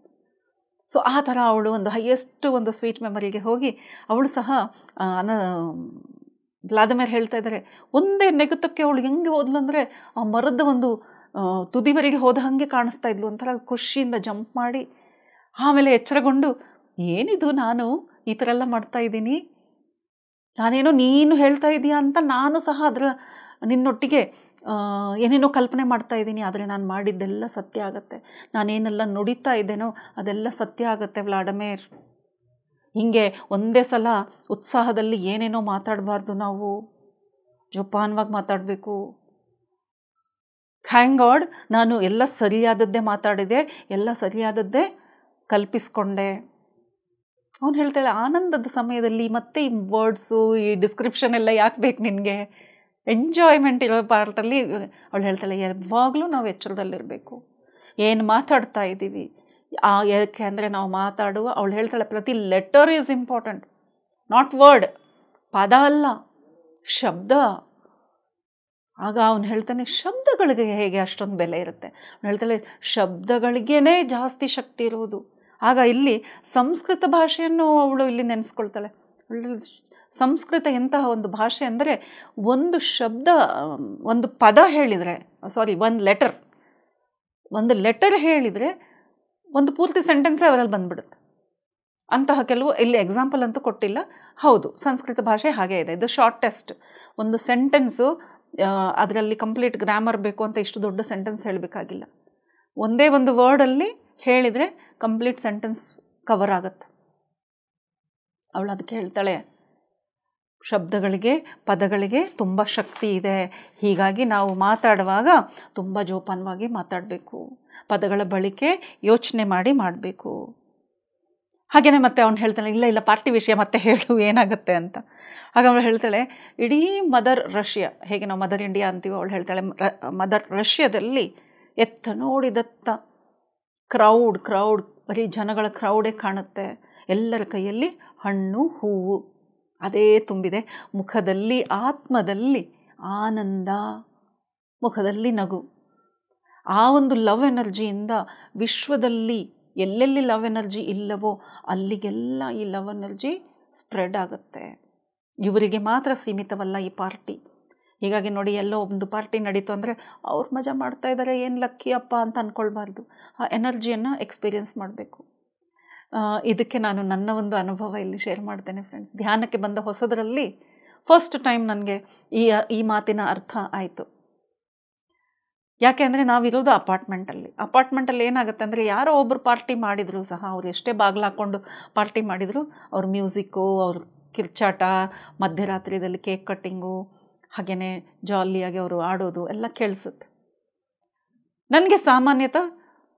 ಸೊ ಆ ಥರ ಅವಳು ಒಂದು ಹೈಯೆಸ್ಟ್ ಒಂದು ಸ್ವೀಟ್ ಮೆಮರಿಗೆ ಹೋಗಿ ಅವಳು ಸಹ ವ್ಲಾದಿಮಿರ್ ಹೇಳ್ತಾ ಇದ್ದಾರೆ, ಒಂದೇ ನೆಗತಕ್ಕೆ ಅವಳು ಹೆಂಗೆ ಹೋದ್ಲು ಅಂದರೆ ಆ ಮರದ ಒಂದು ತುದಿವರೆಗೆ ಹೋದ ಹಾಗೆ ಕಾಣಿಸ್ತಾ ಇದ್ಲು, ಒಂಥರ ಖುಷಿಯಿಂದ ಜಂಪ್ ಮಾಡಿ ಆಮೇಲೆ ಎಚ್ಚರಗೊಂಡು, ಏನಿದು ನಾನು ಈ ಥರ ಎಲ್ಲ ಮಾಡ್ತಾ ಇದ್ದೀನಿ, ನಾನೇನೋ ನೀನು ಹೇಳ್ತಾ ಇದೀಯಾ ಅಂತ ನಾನು ಸಹ ಅದರ ನಿನ್ನೊಟ್ಟಿಗೆ ಏನೇನೋ ಕಲ್ಪನೆ ಮಾಡ್ತಾ ಇದ್ದೀನಿ, ಆದರೆ ನಾನು ಮಾಡಿದ್ದೆಲ್ಲ ಸತ್ಯ ಆಗುತ್ತೆ, ನಾನೇನೆಲ್ಲ ನುಡಿತಾ ಇದ್ದೇನೋ ಅದೆಲ್ಲ ಸತ್ಯ ಆಗುತ್ತೆ ವ್ಲಾದಿಮಿರ್. ಹೀಗೆ ಒಂದೇ ಸಲ ಉತ್ಸಾಹದಲ್ಲಿ ಏನೇನೋ ಮಾತಾಡಬಾರ್ದು, ನಾವು ಜೋಪಾನವಾಗಿ ಮಾತಾಡಬೇಕು. ಥ್ಯಾಂಕ್ ಗಾಡ್ ನಾನು ಎಲ್ಲ ಸರಿಯಾದದ್ದೇ ಮಾತಾಡಿದೆ, ಎಲ್ಲ ಸರಿಯಾದದ್ದೇ ಕಲ್ಪಿಸ್ಕೊಂಡೆ. ಅವನು ಹೇಳ್ತಾಳೆ, ಆನಂದದ ಸಮಯದಲ್ಲಿ ಮತ್ತೆ ಈ ವರ್ಡ್ಸು ಈ ಡಿಸ್ಕ್ರಿಪ್ಷನ್ ಎಲ್ಲ ಯಾಕೆ ಬೇಕು ನಿನಗೆ, ಎಂಜಾಯ್ಮೆಂಟ್ ಇರೋ ಪಾರ್ಟಲ್ಲಿ. ಅವಳು ಹೇಳ್ತಾಳೆ, ಯಾವಾಗಲೂ ನಾವು ಎಚ್ಚರದಲ್ಲಿರಬೇಕು, ಏನು ಮಾತಾಡ್ತಾ ಇದ್ದೀವಿ ಯಾಕೆ ಅಂದರೆ ನಾವು ಮಾತಾಡುವ, ಅವಳು ಹೇಳ್ತಾಳೆ ಪ್ರತಿ letter is important, not word, ಪದ ಅಲ್ಲ ಶಬ್ದ. ಆಗ ಅವನು ಹೇಳ್ತಾನೆ, ಶಬ್ದಗಳಿಗೆ ಹೇಗೆ ಅಷ್ಟೊಂದು ಬೆಲೆ ಇರುತ್ತೆ. ಅವನು ಹೇಳ್ತಾಳೆ, ಶಬ್ದಗಳಿಗೇ ಜಾಸ್ತಿ ಶಕ್ತಿ ಇರುವುದು. ಆಗ ಇಲ್ಲಿ ಸಂಸ್ಕೃತ ಭಾಷೆಯನ್ನು ಅವಳು ಇಲ್ಲಿ ನೆನೆಸ್ಕೊಳ್ತಾಳೆ. ಸಂಸ್ಕೃತ ಎಂತಹ ಒಂದು ಭಾಷೆ ಅಂದರೆ, ಒಂದು ಶಬ್ದ, ಒಂದು ಪದ ಹೇಳಿದರೆ, ಒಂದು ಲೆಟರ್ ಹೇಳಿದರೆ ಒಂದು ಪೂರ್ತಿ ಸೆಂಟೆನ್ಸೇ ಅದರಲ್ಲಿ ಬಂದ್ಬಿಡುತ್ತೆ. ಅಂತಹ ಕೆಲವು ಇಲ್ಲಿ ಎಕ್ಸಾಂಪಲ್ ಅಂತೂ ಕೊಟ್ಟಿಲ್ಲ. ಹೌದು, ಸಂಸ್ಕೃತ ಭಾಷೆ ಹಾಗೇ ಇದೆ. ಇದು ಶಾರ್ಟೆಸ್ಟ್ ಒಂದು ಸೆಂಟೆನ್ಸು, ಅದರಲ್ಲಿ ಕಂಪ್ಲೀಟ್ ಗ್ರಾಮರ್ ಬೇಕು ಅಂತ ಇಷ್ಟು ದೊಡ್ಡ ಸೆಂಟೆನ್ಸ್ ಹೇಳಬೇಕಾಗಿಲ್ಲ. ಒಂದೇ ಒಂದು ವರ್ಡಲ್ಲಿ ಹೇಳಿದರೆ ಕಂಪ್ಲೀಟ್ ಸೆಂಟೆನ್ಸ್ ಕವರ್ ಆಗುತ್ತೆ. ಅವಳು ಅದಕ್ಕೆ ಹೇಳ್ತಾಳೆ, ಶಬ್ದಗಳಿಗೆ ಪದಗಳಿಗೆ ತುಂಬ ಶಕ್ತಿ ಇದೆ, ಹೀಗಾಗಿ ನಾವು ಮಾತಾಡುವಾಗ ತುಂಬ ಜೋಪಾನವಾಗಿ ಮಾತಾಡಬೇಕು, ಪದಗಳ ಬಳಕೆ ಯೋಚನೆ ಮಾಡಿ ಮಾಡಬೇಕು. ಹಾಗೆಯೇ ಮತ್ತೆ ಅವ್ನು ಹೇಳ್ತಾನೆ, ಇಲ್ಲ ಪಾರ್ಟಿ ವಿಷಯ ಮತ್ತೆ ಹೇಳು ಏನಾಗುತ್ತೆ ಅಂತ. ಆಗ ಅವಳು ಹೇಳ್ತಾಳೆ, ಇಡೀ ಮದರ್ ರಷ್ಯಾ, ಹೇಗೆ ನಾವು ಮದರ್ ಇಂಡಿಯಾ ಅಂತೀವೋ, ಅವಳು ಹೇಳ್ತಾಳೆ ಮದರ್ ರಷ್ಯಾದಲ್ಲಿ ಎತ್ತ ನೋಡಿದತ್ತ ಕ್ರೌಡ್ ಬರೀ ಜನಗಳ ಕ್ರೌಡೇ ಕಾಣುತ್ತೆ. ಎಲ್ಲರ ಕೈಯಲ್ಲಿ ಹಣ್ಣು ಹೂವು ಅದೇ ತುಂಬಿದೆ. ಮುಖದಲ್ಲಿ ಆತ್ಮದಲ್ಲಿ ಆನಂದ, ಮುಖದಲ್ಲಿ ನಗು. ಆ ಒಂದು ಲವ್ ಎನರ್ಜಿಯಿಂದ ವಿಶ್ವದಲ್ಲಿ ಎಲ್ಲೆಲ್ಲಿ ಲವ್ ಎನರ್ಜಿ ಇಲ್ಲವೋ ಅಲ್ಲಿಗೆಲ್ಲ ಈ ಲವ್ ಎನರ್ಜಿ ಸ್ಪ್ರೆಡ್ ಆಗುತ್ತೆ. ಇವರಿಗೆ ಮಾತ್ರ ಸೀಮಿತವಲ್ಲ ಈ ಪಾರ್ಟಿ. ಹೀಗಾಗಿ ನೋಡಿ, ಎಲ್ಲೋ ಒಂದು ಪಾರ್ಟಿ ನಡೀತು ಅಂದರೆ ಅವ್ರು ಮಜಾ ಮಾಡ್ತಾ ಇದ್ದಾರೆ, ಏನು ಲಕ್ಕಿ ಅಪ್ಪ ಅಂತ ಅಂದ್ಕೊಳ್ಬಾರ್ದು. ಆ ಎನರ್ಜಿಯನ್ನು ಎಕ್ಸ್ಪೀರಿಯೆನ್ಸ್ ಮಾಡಬೇಕು. ಇದಕ್ಕೆ ನಾನು ನನ್ನ ಒಂದು ಅನುಭವ ಇಲ್ಲಿ ಶೇರ್ ಮಾಡ್ತೇನೆ ಫ್ರೆಂಡ್ಸ್. ಧ್ಯಾನಕ್ಕೆ ಬಂದ ಹೊಸದರಲ್ಲಿ ಫಸ್ಟ್ ಟೈಮ್ ನನಗೆ ಈ ಮಾತಿನ ಅರ್ಥ ಆಯಿತು. ಯಾಕೆ ಅಂದರೆ ನಾವಿರೋದು ಅಪಾರ್ಟ್ಮೆಂಟಲ್ಲಿ ಏನಾಗುತ್ತೆ ಅಂದರೆ, ಯಾರೋ ಒಬ್ಬರು ಪಾರ್ಟಿ ಮಾಡಿದರೂ ಸಹ, ಅವ್ರು ಎಷ್ಟೇ ಬಾಗಿಲು ಹಾಕ್ಕೊಂಡು ಪಾರ್ಟಿ ಮಾಡಿದರೂ ಅವ್ರ ಮ್ಯೂಸಿಕ್ಕು, ಅವ್ರ ಕಿರ್ಚಾಟ, ಮಧ್ಯರಾತ್ರಿಯಲ್ಲಿ ಕೇಕ್ ಕಟ್ಟಿಂಗು, ಹಾಗೆಯೇ ಜಾಲಿಯಾಗಿ ಅವರು ಆಡೋದು ಎಲ್ಲ ಕೇಳಿಸುತ್ತೆ. ನನಗೆ ಸಾಮಾನ್ಯತಃ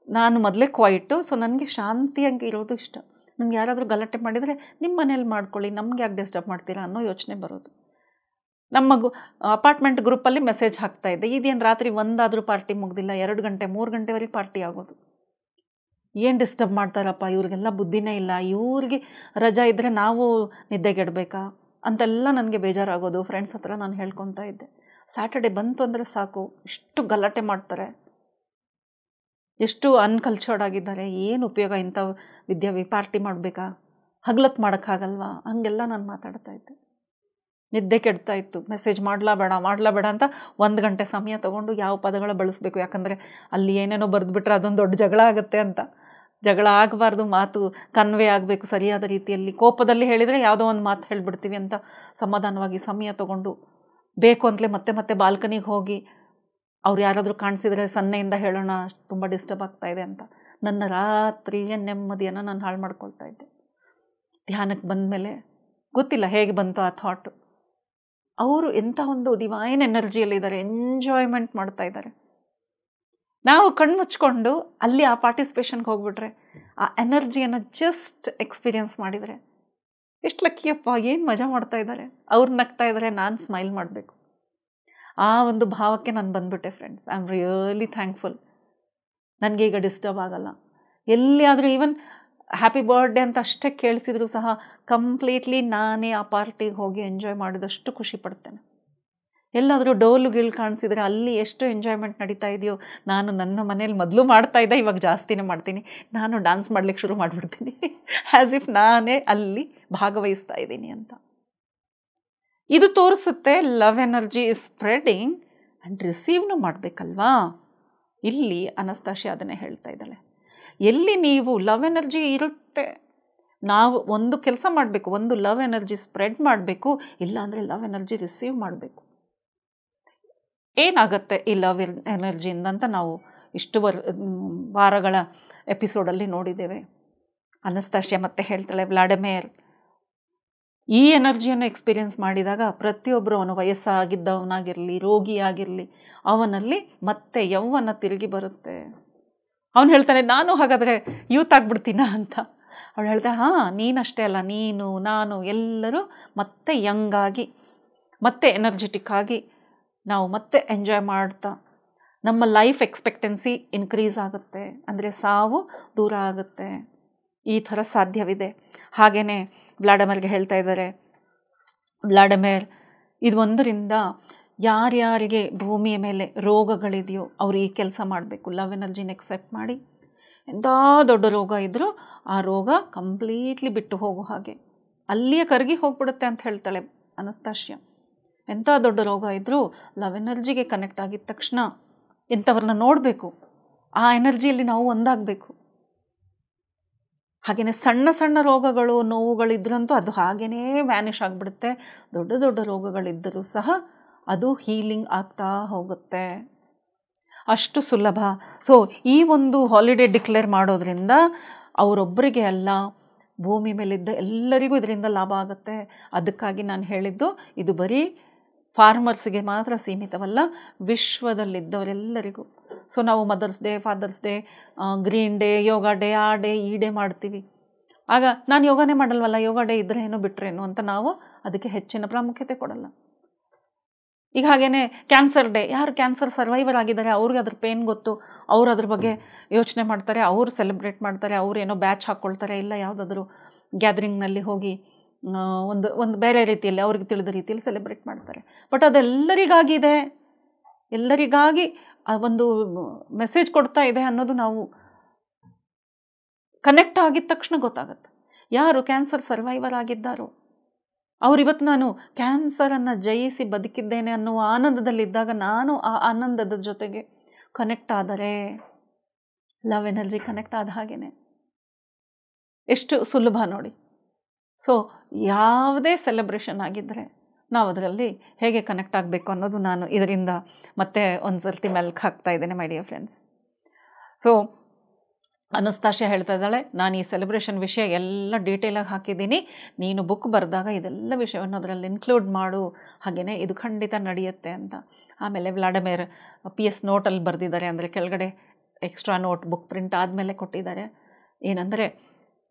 ನಾನು ಮೊದಲೇ ಕ್ವೈಟು, ಸೊ ನನಗೆ ಶಾಂತಿಯಾಗಿ ಇರೋದು ಇಷ್ಟ. ನನಗೆ ಯಾರಾದರೂ ಗಲಾಟೆ ಮಾಡಿದರೆ ನಿಮ್ಮ ಮನೇಲಿ ಮಾಡ್ಕೊಳ್ಳಿ, ನಮ್ಗೆ ಯಾಕೆ ಡಿಸ್ಟರ್ಬ್ ಮಾಡ್ತೀರಾ ಅನ್ನೋ ಯೋಚನೆ ಬರೋದು. ನಮ್ಮ ಅಪಾರ್ಟ್ಮೆಂಟ್ ಗ್ರೂಪಲ್ಲಿ ಮೆಸೇಜ್ ಹಾಕ್ತಾಯಿದ್ದೆ, ಇದೇನು ರಾತ್ರಿ ಒಂದಾದರೂ ಪಾರ್ಟಿ ಮುಗ್ದಿಲ್ಲ, 2 ಗಂಟೆ 3 ಗಂಟೆವರೆಗೆ ಪಾರ್ಟಿ ಆಗೋದು, ಏನು ಡಿಸ್ಟರ್ಬ್ ಮಾಡ್ತಾರಪ್ಪ, ಇವ್ರಿಗೆಲ್ಲ ಬುದ್ಧಿನೇ ಇಲ್ಲ, ಇವ್ರಿಗೆ ರಜಾ ಇದ್ದರೆ ನಾವು ನಿದ್ದೆಗೆಡಬೇಕಾ ಅಂತೆಲ್ಲ ನನಗೆ ಬೇಜಾರಾಗೋದು. ಫ್ರೆಂಡ್ಸ್ ಹತ್ರ ನಾನು ಹೇಳ್ಕೊತಾ ಇದ್ದೆ, ಸ್ಯಾಟರ್ಡೆ ಬಂತು ಅಂದರೆ ಸಾಕು, ಇಷ್ಟು ಗಲಾಟೆ ಮಾಡ್ತಾರೆ, ಎಷ್ಟು ಅನ್ಕಲ್ಚರ್ಡ್ ಆಗಿದ್ದಾರೆ, ಏನು ಉಪಯೋಗ ಇಂಥ ಪಾರ್ಟಿ ಮಾಡಬೇಕಾ, ಹಗಲತ್ತು ಮಾಡೋಕ್ಕಾಗಲ್ವಾ, ಹಂಗೆಲ್ಲ ನಾನು ಮಾತಾಡ್ತಾ ಇದ್ದೆ. ನಿದ್ದೆ ಕೆಡ್ತಾ ಇತ್ತು. ಮೆಸೇಜ್ ಮಾಡಲಾ ಬೇಡ ಅಂತ 1 ಗಂಟೆ ಸಮಯ ತೊಗೊಂಡು ಯಾವ ಪದಗಳ ಬಳಸಬೇಕು, ಯಾಕಂದರೆ ಅಲ್ಲಿ ಏನೇನೋ ಬರೆದುಬಿಟ್ರೆ ಅದೊಂದು ದೊಡ್ಡ ಜಗಳ ಆಗುತ್ತೆ ಅಂತ. ಜಗಳ ಆಗಬಾರ್ದು, ಮಾತು ಕನ್ವೆ ಆಗಬೇಕು ಸರಿಯಾದ ರೀತಿಯಲ್ಲಿ. ಕೋಪದಲ್ಲಿ ಹೇಳಿದರೆ ಯಾವುದೋ ಒಂದು ಮಾತು ಹೇಳಿಬಿಡ್ತೀವಿ ಅಂತ ಸಮಾಧಾನವಾಗಿ ಸಮಯ ತೊಗೊಂಡು, ಬೇಕು ಅಂತಲೇ ಮತ್ತೆ ಬಾಲ್ಕನಿಗೆ ಹೋಗಿ ಅವ್ರು ಯಾರಾದರೂ ಕಾಣಿಸಿದರೆ ಸನ್ನೆಯಿಂದ ಹೇಳೋಣ, ತುಂಬ ಡಿಸ್ಟರ್ಬ್ ಆಗ್ತಾಯಿದೆ ಅಂತ. ನನ್ನ ರಾತ್ರಿಯ ನೆಮ್ಮದಿಯನ್ನು ನಾನು ಹಾಳು ಮಾಡ್ಕೊಳ್ತಾ ಇದ್ದೆ. ಧ್ಯಾನಕ್ಕೆ ಬಂದಮೇಲೆ ಗೊತ್ತಿಲ್ಲ ಹೇಗೆ ಬಂತು ಆ ಥಾಟು. ಅವರು ಎಂಥ ಒಂದು ಡಿವೈನ್ ಎನರ್ಜಿಯಲ್ಲಿದ್ದಾರೆ, ಎಂಜಾಯ್ಮೆಂಟ್ ಮಾಡ್ತಾ ಇದ್ದಾರೆ. ನಾವು ಕಣ್ಣು ಮುಚ್ಕೊಂಡು ಅಲ್ಲಿ ಆ ಪಾರ್ಟಿಸಿಪೇಷನ್ಗೆ ಹೋಗ್ಬಿಟ್ರೆ, ಆ ಎನರ್ಜಿಯನ್ನು ಜಸ್ಟ್ ಎಕ್ಸ್ಪೀರಿಯನ್ಸ್ ಮಾಡಿದರೆ ಎಷ್ಟು ಲಕ್ಕಿಯಪ್ಪ, ಏನು ಮಜಾ ಮಾಡ್ತಾ ಇದ್ದಾರೆ, ಅವ್ರು ನಗ್ತಾ ಇದ್ದಾರೆ, ನಾನು ಸ್ಮೈಲ್ ಮಾಡಬೇಕು. ಆ ಒಂದು ಭಾವಕ್ಕೆ ನಾನು ಬಂದುಬಿಟ್ಟೆ friends. I am really thankful. ನನಗೆ ಈಗ ಡಿಸ್ಟರ್ಬ್ ಆಗಲ್ಲ. ಎಲ್ಲಿಯಾದರೂ ಈವನ್ ಹ್ಯಾಪಿ ಬರ್ಡೇ ಅಂತ ಅಷ್ಟೇ ಕೇಳಿಸಿದ್ರು ಸಹ ಕಂಪ್ಲೀಟ್ಲಿ ನಾನೇ ಆ ಪಾರ್ಟಿಗೆ ಹೋಗಿ ಎಂಜಾಯ್ ಮಾಡಿದಷ್ಟು ಖುಷಿ ಪಡ್ತೇನೆ. ಎಲ್ಲಾದರೂ ಡೋಲು ಗೀಳು ಕಾಣಿಸಿದರೆ ಅಲ್ಲಿ ಎಷ್ಟು ಎಂಜಾಯ್ಮೆಂಟ್ ನಡೀತಾ ಇದೆಯೋ, ನಾನು ನನ್ನ ಮನೇಲಿ ಮೊದಲು ಮಾಡ್ತಾಯಿದ್ದೆ, ಇವಾಗ ಜಾಸ್ತಿನೇ ಮಾಡ್ತೀನಿ. ನಾನು ಡ್ಯಾನ್ಸ್ ಮಾಡಲಿಕ್ಕೆ ಶುರು ಮಾಡಿಬಿಡ್ತೀನಿ, ಆ್ಯಸ್ ಇಫ್ ನಾನೇ ಅಲ್ಲಿ ಭಾಗವಹಿಸ್ತಾ ಇದ್ದೀನಿ ಅಂತ. ಇದು ತೋರಿಸುತ್ತೆ love energy is spreading and ರಿಸೀವ್ನು ಮಾಡಬೇಕಲ್ವಾ. ಇಲ್ಲಿ ಅನಸ್ತಾಶಿ ಅದನ್ನೇ ಹೇಳ್ತಾ ಇದ್ದಾಳೆ. ಎಲ್ಲಿ ನೀವು ಲವ್ ಎನರ್ಜಿ ಇರುತ್ತೆ, ನಾವು ಒಂದು ಕೆಲಸ ಮಾಡಬೇಕು, ಒಂದು ಲವ್ ಎನರ್ಜಿ ಸ್ಪ್ರೆಡ್ ಮಾಡಬೇಕು, ಇಲ್ಲಾಂದರೆ ಲವ್ ಎನರ್ಜಿ ರಿಸೀವ್ ಮಾಡಬೇಕು. ಏನಾಗುತ್ತೆ ಈ ಲವ್ ಎನರ್ಜಿಯಿಂದ ಅಂತ ನಾವು ಇಷ್ಟು ವಾರಗಳ ಎಪಿಸೋಡಲ್ಲಿ ನೋಡಿದ್ದೇವೆ. ಅನಸ್ತಾಶಿಯಾ ಮತ್ತೆ ಹೇಳ್ತಾಳೆ, ವ್ಲಾಡಿಮಿರ್ ಈ ಎನರ್ಜಿಯನ್ನು ಎಕ್ಸ್ಪೀರಿಯೆನ್ಸ್ ಮಾಡಿದಾಗ ಪ್ರತಿಯೊಬ್ಬರು, ಅವನು ವಯಸ್ಸಾಗಿದ್ದವನಾಗಿರಲಿ, ರೋಗಿಯಾಗಿರಲಿ, ಅವನಲ್ಲಿ ಮತ್ತೆ ಯೌವನ ತಿರುಗಿ ಬರುತ್ತೆ. ಅವನು ಹೇಳ್ತಾನೆ, ನಾನು ಹಾಗಾದರೆ ಯೂತ್ ಆಗಿಬಿಡ್ತೀನಾ ಅಂತ. ಅವಳು ಹೇಳ್ತಾಳೆ, ಹಾಂ, ನೀನಷ್ಟೇ ಅಲ್ಲ, ನೀನು ನಾನು ಎಲ್ಲರೂ ಮತ್ತೆ ಯಂಗಾಗಿ, ಮತ್ತೆ ಎನರ್ಜೆಟಿಕ್ ಆಗಿ ನಾವು ಮತ್ತೆ ಎಂಜಾಯ್ ಮಾಡ್ತಾ ನಮ್ಮ ಲೈಫ್ ಎಕ್ಸ್ಪೆಕ್ಟೆನ್ಸಿ ಇನ್ಕ್ರೀಸ್ ಆಗುತ್ತೆ, ಅಂದರೆ ಸಾವು ದೂರ ಆಗುತ್ತೆ. ಈ ಥರ ಸಾಧ್ಯವಿದೆ. ಹಾಗೆಯೇ ವ್ಲಾಡಿಮಿರ್ಗೆ ಹೇಳ್ತಾ ಇದ್ದಾರೆ, ವ್ಲಾಡಿಮಿರ್, ಇದು ಒಂದರಿಂದ ಯಾರ್ಯಾರಿಗೆ ಭೂಮಿಯ ಮೇಲೆ ರೋಗಗಳಿದೆಯೋ ಅವರು ಈ ಕೆಲಸ ಮಾಡಬೇಕು. ಲವ್ ಎನರ್ಜಿನ ಎಕ್ಸೆಪ್ಟ್ ಮಾಡಿ, ಎಂಥ ದೊಡ್ಡ ರೋಗ ಇದ್ದರೂ ಆ ರೋಗ ಕಂಪ್ಲೀಟ್ಲಿ ಬಿಟ್ಟು ಹೋಗೋ ಹಾಗೆ, ಅಲ್ಲಿಯೇ ಕರಗಿ ಹೋಗ್ಬಿಡುತ್ತೆ ಅಂತ ಹೇಳ್ತಾಳೆ ಅನಸ್ತಾಶಿಯಾ. ಎಂಥ ದೊಡ್ಡ ರೋಗ ಇದ್ದರೂ ಲವ್ ಎನರ್ಜಿಗೆ ಕನೆಕ್ಟ್ ಆಗಿದ ತಕ್ಷಣ ಇಂಥವ್ರನ್ನ ನೋಡಬೇಕು, ಆ ಎನರ್ಜಿಯಲ್ಲಿ ನಾವು ಒಂದಾಗಬೇಕು. ಹಾಗೆಯೇ ಸಣ್ಣ ಸಣ್ಣ ರೋಗಗಳು, ನೋವುಗಳಿದ್ರಂತೂ ಅದು ಹಾಗೆಯೇ ವ್ಯಾನಿಷ್ ಆಗಿಬಿಡುತ್ತೆ. ದೊಡ್ಡ ದೊಡ್ಡ ರೋಗಗಳಿದ್ದರೂ ಸಹ ಅದು ಹೀಲಿಂಗ್ ಆಗ್ತಾ ಹೋಗುತ್ತೆ, ಅಷ್ಟು ಸುಲಭ. ಸೊ ಈ ಒಂದು ಹಾಲಿಡೇ ಡಿಕ್ಲೇರ್ ಮಾಡೋದ್ರಿಂದ ಅವರೊಬ್ಬರಿಗೆ ಅಲ್ಲ, ಭೂಮಿ ಮೇಲಿದ್ದ ಎಲ್ಲರಿಗೂ ಇದರಿಂದ ಲಾಭ ಆಗುತ್ತೆ. ಅದಕ್ಕಾಗಿ ನಾನು ಹೇಳಿದ್ದು, ಇದು ಬರೀ ಫಾರ್ಮರ್ಸ್ಗೆ ಮಾತ್ರ ಸೀಮಿತವಲ್ಲ, ವಿಶ್ವದಲ್ಲಿದ್ದವರೆಲ್ಲರಿಗೂ. ಸೊ ನಾವು mother's day, father's day, green day, yoga day, ಆ ಡೇ ಈ ಡೇ ಮಾಡ್ತೀವಿ. ಆಗ ನಾನು ಯೋಗನೇ ಮಾಡಲ್ವಲ್ಲ, ಯೋಗ ಡೇ ಇದ್ದರೆ ಏನೋ ಬಿಟ್ರೇನು ಅಂತ ನಾವು ಅದಕ್ಕೆ ಹೆಚ್ಚಿನ ಪ್ರಾಮುಖ್ಯತೆ ಕೊಡಲ್ಲ. ಈಗ ಹಾಗೇನೆ ಕ್ಯಾನ್ಸರ್ ಡೇ, ಯಾರು ಕ್ಯಾನ್ಸರ್ ಸರ್ವೈವರ್ ಆಗಿದ್ದಾರೆ ಅವ್ರಿಗೆ ಅದ್ರ ಪೇನ್ ಗೊತ್ತು, ಅವ್ರು ಅದ್ರ ಬಗ್ಗೆ ಯೋಚನೆ ಮಾಡ್ತಾರೆ, ಅವ್ರು ಸೆಲೆಬ್ರೇಟ್ ಮಾಡ್ತಾರೆ, ಅವ್ರು ಏನೋ ಬ್ಯಾಚ್ ಹಾಕ್ಕೊಳ್ತಾರೆ, ಇಲ್ಲ ಯಾವುದಾದ್ರೂ ಗ್ಯಾದರಿಂಗ್ನಲ್ಲಿ ಹೋಗಿ ಒಂದು ಬೇರೆ ರೀತಿಯಲ್ಲಿ ಅವ್ರಿಗೆ ತಿಳಿದ ರೀತಿಯಲ್ಲಿ ಸೆಲೆಬ್ರೇಟ್ ಮಾಡ್ತಾರೆ. ಬಟ್ ಅದೆಲ್ಲರಿಗಾಗಿದೆ, ಎಲ್ಲರಿಗಾಗಿ ಆ ಒಂದು ಮೆಸೇಜ್ ಕೊಡ್ತಾ ಇದೆ ಅನ್ನೋದು ನಾವು ಕನೆಕ್ಟ್ ಆಗಿದ ತಕ್ಷಣ ಗೊತ್ತಾಗುತ್ತೆ. ಯಾರು ಕ್ಯಾನ್ಸರ್ ಸರ್ವೈವರ್ ಆಗಿದ್ದಾರೋ ಅವರಿವತ್ತು ನಾನು ಕ್ಯಾನ್ಸರನ್ನು ಜಯಿಸಿ ಬದುಕಿದ್ದೇನೆ ಅನ್ನುವ ಆನಂದದಲ್ಲಿದ್ದಾಗ ನಾನು ಆ ಆನಂದದ ಜೊತೆಗೆ ಕನೆಕ್ಟ್ ಆದರೆ, ಲವ್ ಎನರ್ಜಿ ಕನೆಕ್ಟ್ ಆದ ಹಾಗೇನೆ ಎಷ್ಟು ಸುಲಭ ನೋಡಿ. ಸೊ ಯಾವುದೇ ಸೆಲೆಬ್ರೇಷನ್ ಆಗಿದ್ದರೆ ನಾವು ಅದರಲ್ಲಿ ಹೇಗೆ ಕನೆಕ್ಟ್ ಆಗಬೇಕು ಅನ್ನೋದು ನಾನು ಇದರಿಂದ ಮತ್ತೆ ಒಂದು ಸರ್ತಿ ಮೆಲ್ಕ್ ಹಾಕ್ತಾ ಇದ್ದೇನೆ ಮೈ ಡಿಯರ್ ಫ್ರೆಂಡ್ಸ್. ಸೊ ಅನಸ್ತಾಶಿಯಾ ಹೇಳ್ತಾ ಇದ್ದಾಳೆ, ನಾನು ಈ ಸೆಲೆಬ್ರೇಷನ್ ವಿಷಯ ಎಲ್ಲ ಡೀಟೇಲಾಗಿ ಹಾಕಿದ್ದೀನಿ, ನೀನು ಬುಕ್ ಬರೆದಾಗ ಇದೆಲ್ಲ ವಿಷಯವನ್ನು ಅದರಲ್ಲಿ ಇನ್ಕ್ಲೂಡ್ ಮಾಡು, ಹಾಗೆಯೇ ಇದು ಖಂಡಿತ ನಡೆಯುತ್ತೆ ಅಂತ. ಆಮೇಲೆ ವ್ಲಾಡಿಮಿರ್ PS ನೋಟಲ್ಲಿ ಬರೆದಿದ್ದಾರೆ, ಅಂದರೆ ಕೆಳಗಡೆ ಎಕ್ಸ್ಟ್ರಾ ನೋಟ್ ಬುಕ್ ಪ್ರಿಂಟ್ ಆದಮೇಲೆ ಕೊಟ್ಟಿದ್ದಾರೆ. ಏನಂದರೆ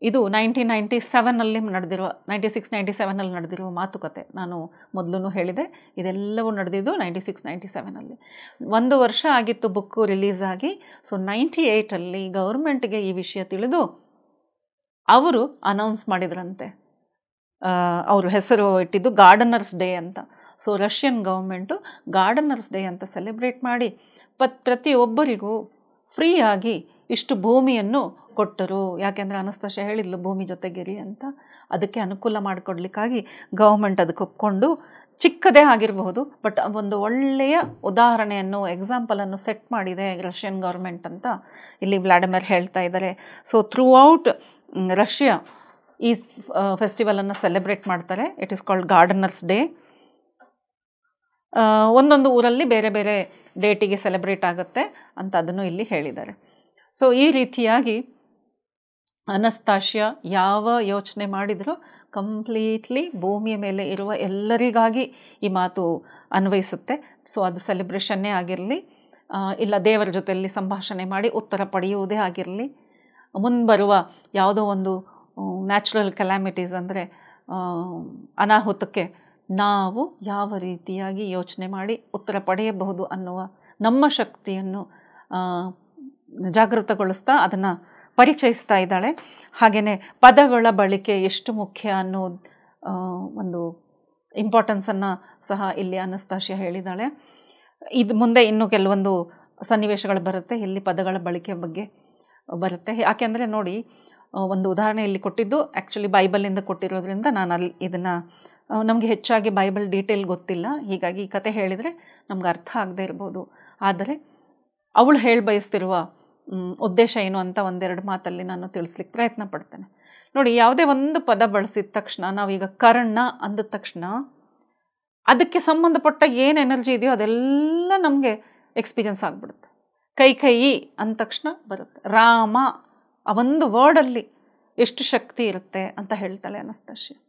ಇದು 1997 ನಡೆದಿರುವ 96-97 ನಡೆದಿರುವ ಮಾತುಕತೆ. ನಾನು ಮೊದಲು ಹೇಳಿದೆ, ಇದೆಲ್ಲವೂ ನಡೆದಿದ್ದು 96-97. 1 ವರ್ಷ ಆಗಿತ್ತು ಬುಕ್ಕು ರಿಲೀಸ್ ಆಗಿ. ಸೊ 98 ಗೌರ್ಮೆಂಟ್ಗೆ ಈ ವಿಷಯ ತಿಳಿದು ಅವರು ಅನೌನ್ಸ್ ಮಾಡಿದ್ರಂತೆ. ಅವರು ಹೆಸರು ಇಟ್ಟಿದ್ದು ಗಾರ್ಡನರ್ಸ್ ಡೇ ಅಂತ. So Russian government Gardner's day ಅಂತ ಸೆಲೆಬ್ರೇಟ್ ಮಾಡಿ ಪ್ರತಿಯೊಬ್ಬರಿಗೂ ಫ್ರೀಯಾಗಿ ಇಷ್ಟು ಭೂಮಿಯನ್ನು ಕೊಟ್ಟರು. ಯಾಕೆಂದರೆ ಅನಸ್ತಾಶಿಯಾ ಹೇಳಿದ್ಲು ಭೂಮಿ ಜೊತೆಗಿರಿ ಅಂತ. ಅದಕ್ಕೆ ಅನುಕೂಲ ಮಾಡಿಕೊಡ್ಲಿಕ್ಕಾಗಿ ಗೌರ್ಮೆಂಟ್ ಅದಕ್ಕೆ ಒಪ್ಕೊಂಡು, ಚಿಕ್ಕದೇ ಆಗಿರಬಹುದು ಬಟ್ ಒಂದು ಒಳ್ಳೆಯ ಉದಾಹರಣೆಯನ್ನು ಎಕ್ಸಾಂಪಲನ್ನು ಸೆಟ್ ಮಾಡಿದೆ ರಷ್ಯನ್ ಗೌರ್ಮೆಂಟ್ ಅಂತ ಇಲ್ಲಿ ವ್ಲಾಡಿಮಿರ್ ಹೇಳ್ತಾ ಇದ್ದಾರೆ. ಸೊ ಥ್ರೂ ಔಟ್ ರಷ್ಯಾ ಈ ಫೆಸ್ಟಿವಲನ್ನು ಸೆಲೆಬ್ರೇಟ್ ಮಾಡ್ತಾರೆ. It is called gardener's day. ಒಂದೊಂದು ಊರಲ್ಲಿ ಬೇರೆ ಬೇರೆ ಡೇಟಿಗೆ ಸೆಲೆಬ್ರೇಟ್ ಆಗುತ್ತೆ ಅಂತ ಅದನ್ನು ಇಲ್ಲಿ ಹೇಳಿದ್ದಾರೆ. ಸೊ ಈ ರೀತಿಯಾಗಿ ಅನಸ್ತಾಶಿಯಾ ಯಾವ ಯೋಚನೆ ಮಾಡಿದರೂ ಕಂಪ್ಲೀಟ್ಲಿ ಭೂಮಿಯ ಮೇಲೆ ಇರುವ ಎಲ್ಲರಿಗಾಗಿ ಈ ಮಾತು ಅನ್ವಯಿಸುತ್ತೆ. ಸೊ ಅದು ಸೆಲೆಬ್ರೇಷನ್ನೇ ಆಗಿರಲಿ, ಇಲ್ಲ ದೇವರ ಜೊತೆಯಲ್ಲಿ ಸಂಭಾಷಣೆ ಮಾಡಿ ಉತ್ತರ ಪಡೆಯುವುದೇ ಆಗಿರಲಿ, ಮುಂಬರುವ ಯಾವುದೋ ಒಂದು ನ್ಯಾಚುರಲ್ ಕೆಲಾಮಿಟೀಸ್ ಅಂದರೆ ಅನಾಹುತಕ್ಕೆ ನಾವು ಯಾವ ರೀತಿಯಾಗಿ ಯೋಚನೆ ಮಾಡಿ ಉತ್ತರ ಪಡೆಯಬಹುದು ಅನ್ನುವ ನಮ್ಮ ಶಕ್ತಿಯನ್ನು ಜಾಗೃತಗೊಳಿಸ್ತಾ ಅದನ್ನು ಪರಿಚಯಿಸ್ತಾ ಇದ್ದಾಳೆ. ಹಾಗೆಯೇ ಪದಗಳ ಬಳಕೆ ಎಷ್ಟು ಮುಖ್ಯ ಅನ್ನೋ ಒಂದು ಇಂಪಾರ್ಟೆನ್ಸನ್ನು ಸಹ ಇಲ್ಲಿ ಅನಸ್ತಾಶಿಯಾ ಹೇಳಿದ್ದಾಳೆ. ಇದು ಮುಂದೆ ಇನ್ನೂ ಕೆಲವೊಂದು ಸನ್ನಿವೇಶಗಳು ಬರುತ್ತೆ, ಇಲ್ಲಿ ಪದಗಳ ಬಳಕೆ ಬಗ್ಗೆ ಬರುತ್ತೆ. ಯಾಕೆಂದರೆ ನೋಡಿ, ಒಂದು ಉದಾಹರಣೆ ಇಲ್ಲಿ ಕೊಟ್ಟಿದ್ದು ಆ್ಯಕ್ಚುಲಿ ಬೈಬಲಿಂದ ಕೊಟ್ಟಿರೋದ್ರಿಂದ ನಾನು ಅಲ್ಲಿ ಇದನ್ನು, ನಮಗೆ ಹೆಚ್ಚಾಗಿ ಬೈಬಲ್ ಡೀಟೇಲ್ ಗೊತ್ತಿಲ್ಲ, ಹೀಗಾಗಿ ಈ ಕತೆ ಹೇಳಿದರೆ ನಮ್ಗೆ ಅರ್ಥ ಆಗದೆ ಇರ್ಬೋದು. ಆದರೆ ಅವಳು ಹೇಳಿ ಬಯಸ್ತಿರುವ ಉದ್ದೇಶ ಏನು ಅಂತ ಒಂದೆರಡು ಮಾತಲ್ಲಿ ನಾನು ತಿಳಿಸ್ಲಿಕ್ಕೆ ಪ್ರಯತ್ನ ಪಡ್ತೇನೆ. ನೋಡಿ, ಯಾವುದೇ ಒಂದು ಪದ ಬಳಸಿದ ತಕ್ಷಣ, ನಾವೀಗ ಕರ್ಣ ಅಂದ ತಕ್ಷಣ ಅದಕ್ಕೆ ಸಂಬಂಧಪಟ್ಟ ಏನು ಎನರ್ಜಿ ಇದೆಯೋ ಅದೆಲ್ಲ ನಮಗೆ ಎಕ್ಸ್ಪೀರಿಯನ್ಸ್ ಆಗಿಬಿಡುತ್ತೆ. ಕೈ ಅಂದ ತಕ್ಷಣ ಬರುತ್ತೆ. ರಾಮ, ಆ ಒಂದು ವರ್ಡಲ್ಲಿ ಎಷ್ಟು ಶಕ್ತಿ ಇರುತ್ತೆ ಅಂತ ಹೇಳ್ತಾಳೆ ಅನಸ್ತಾಶಿಯಾ.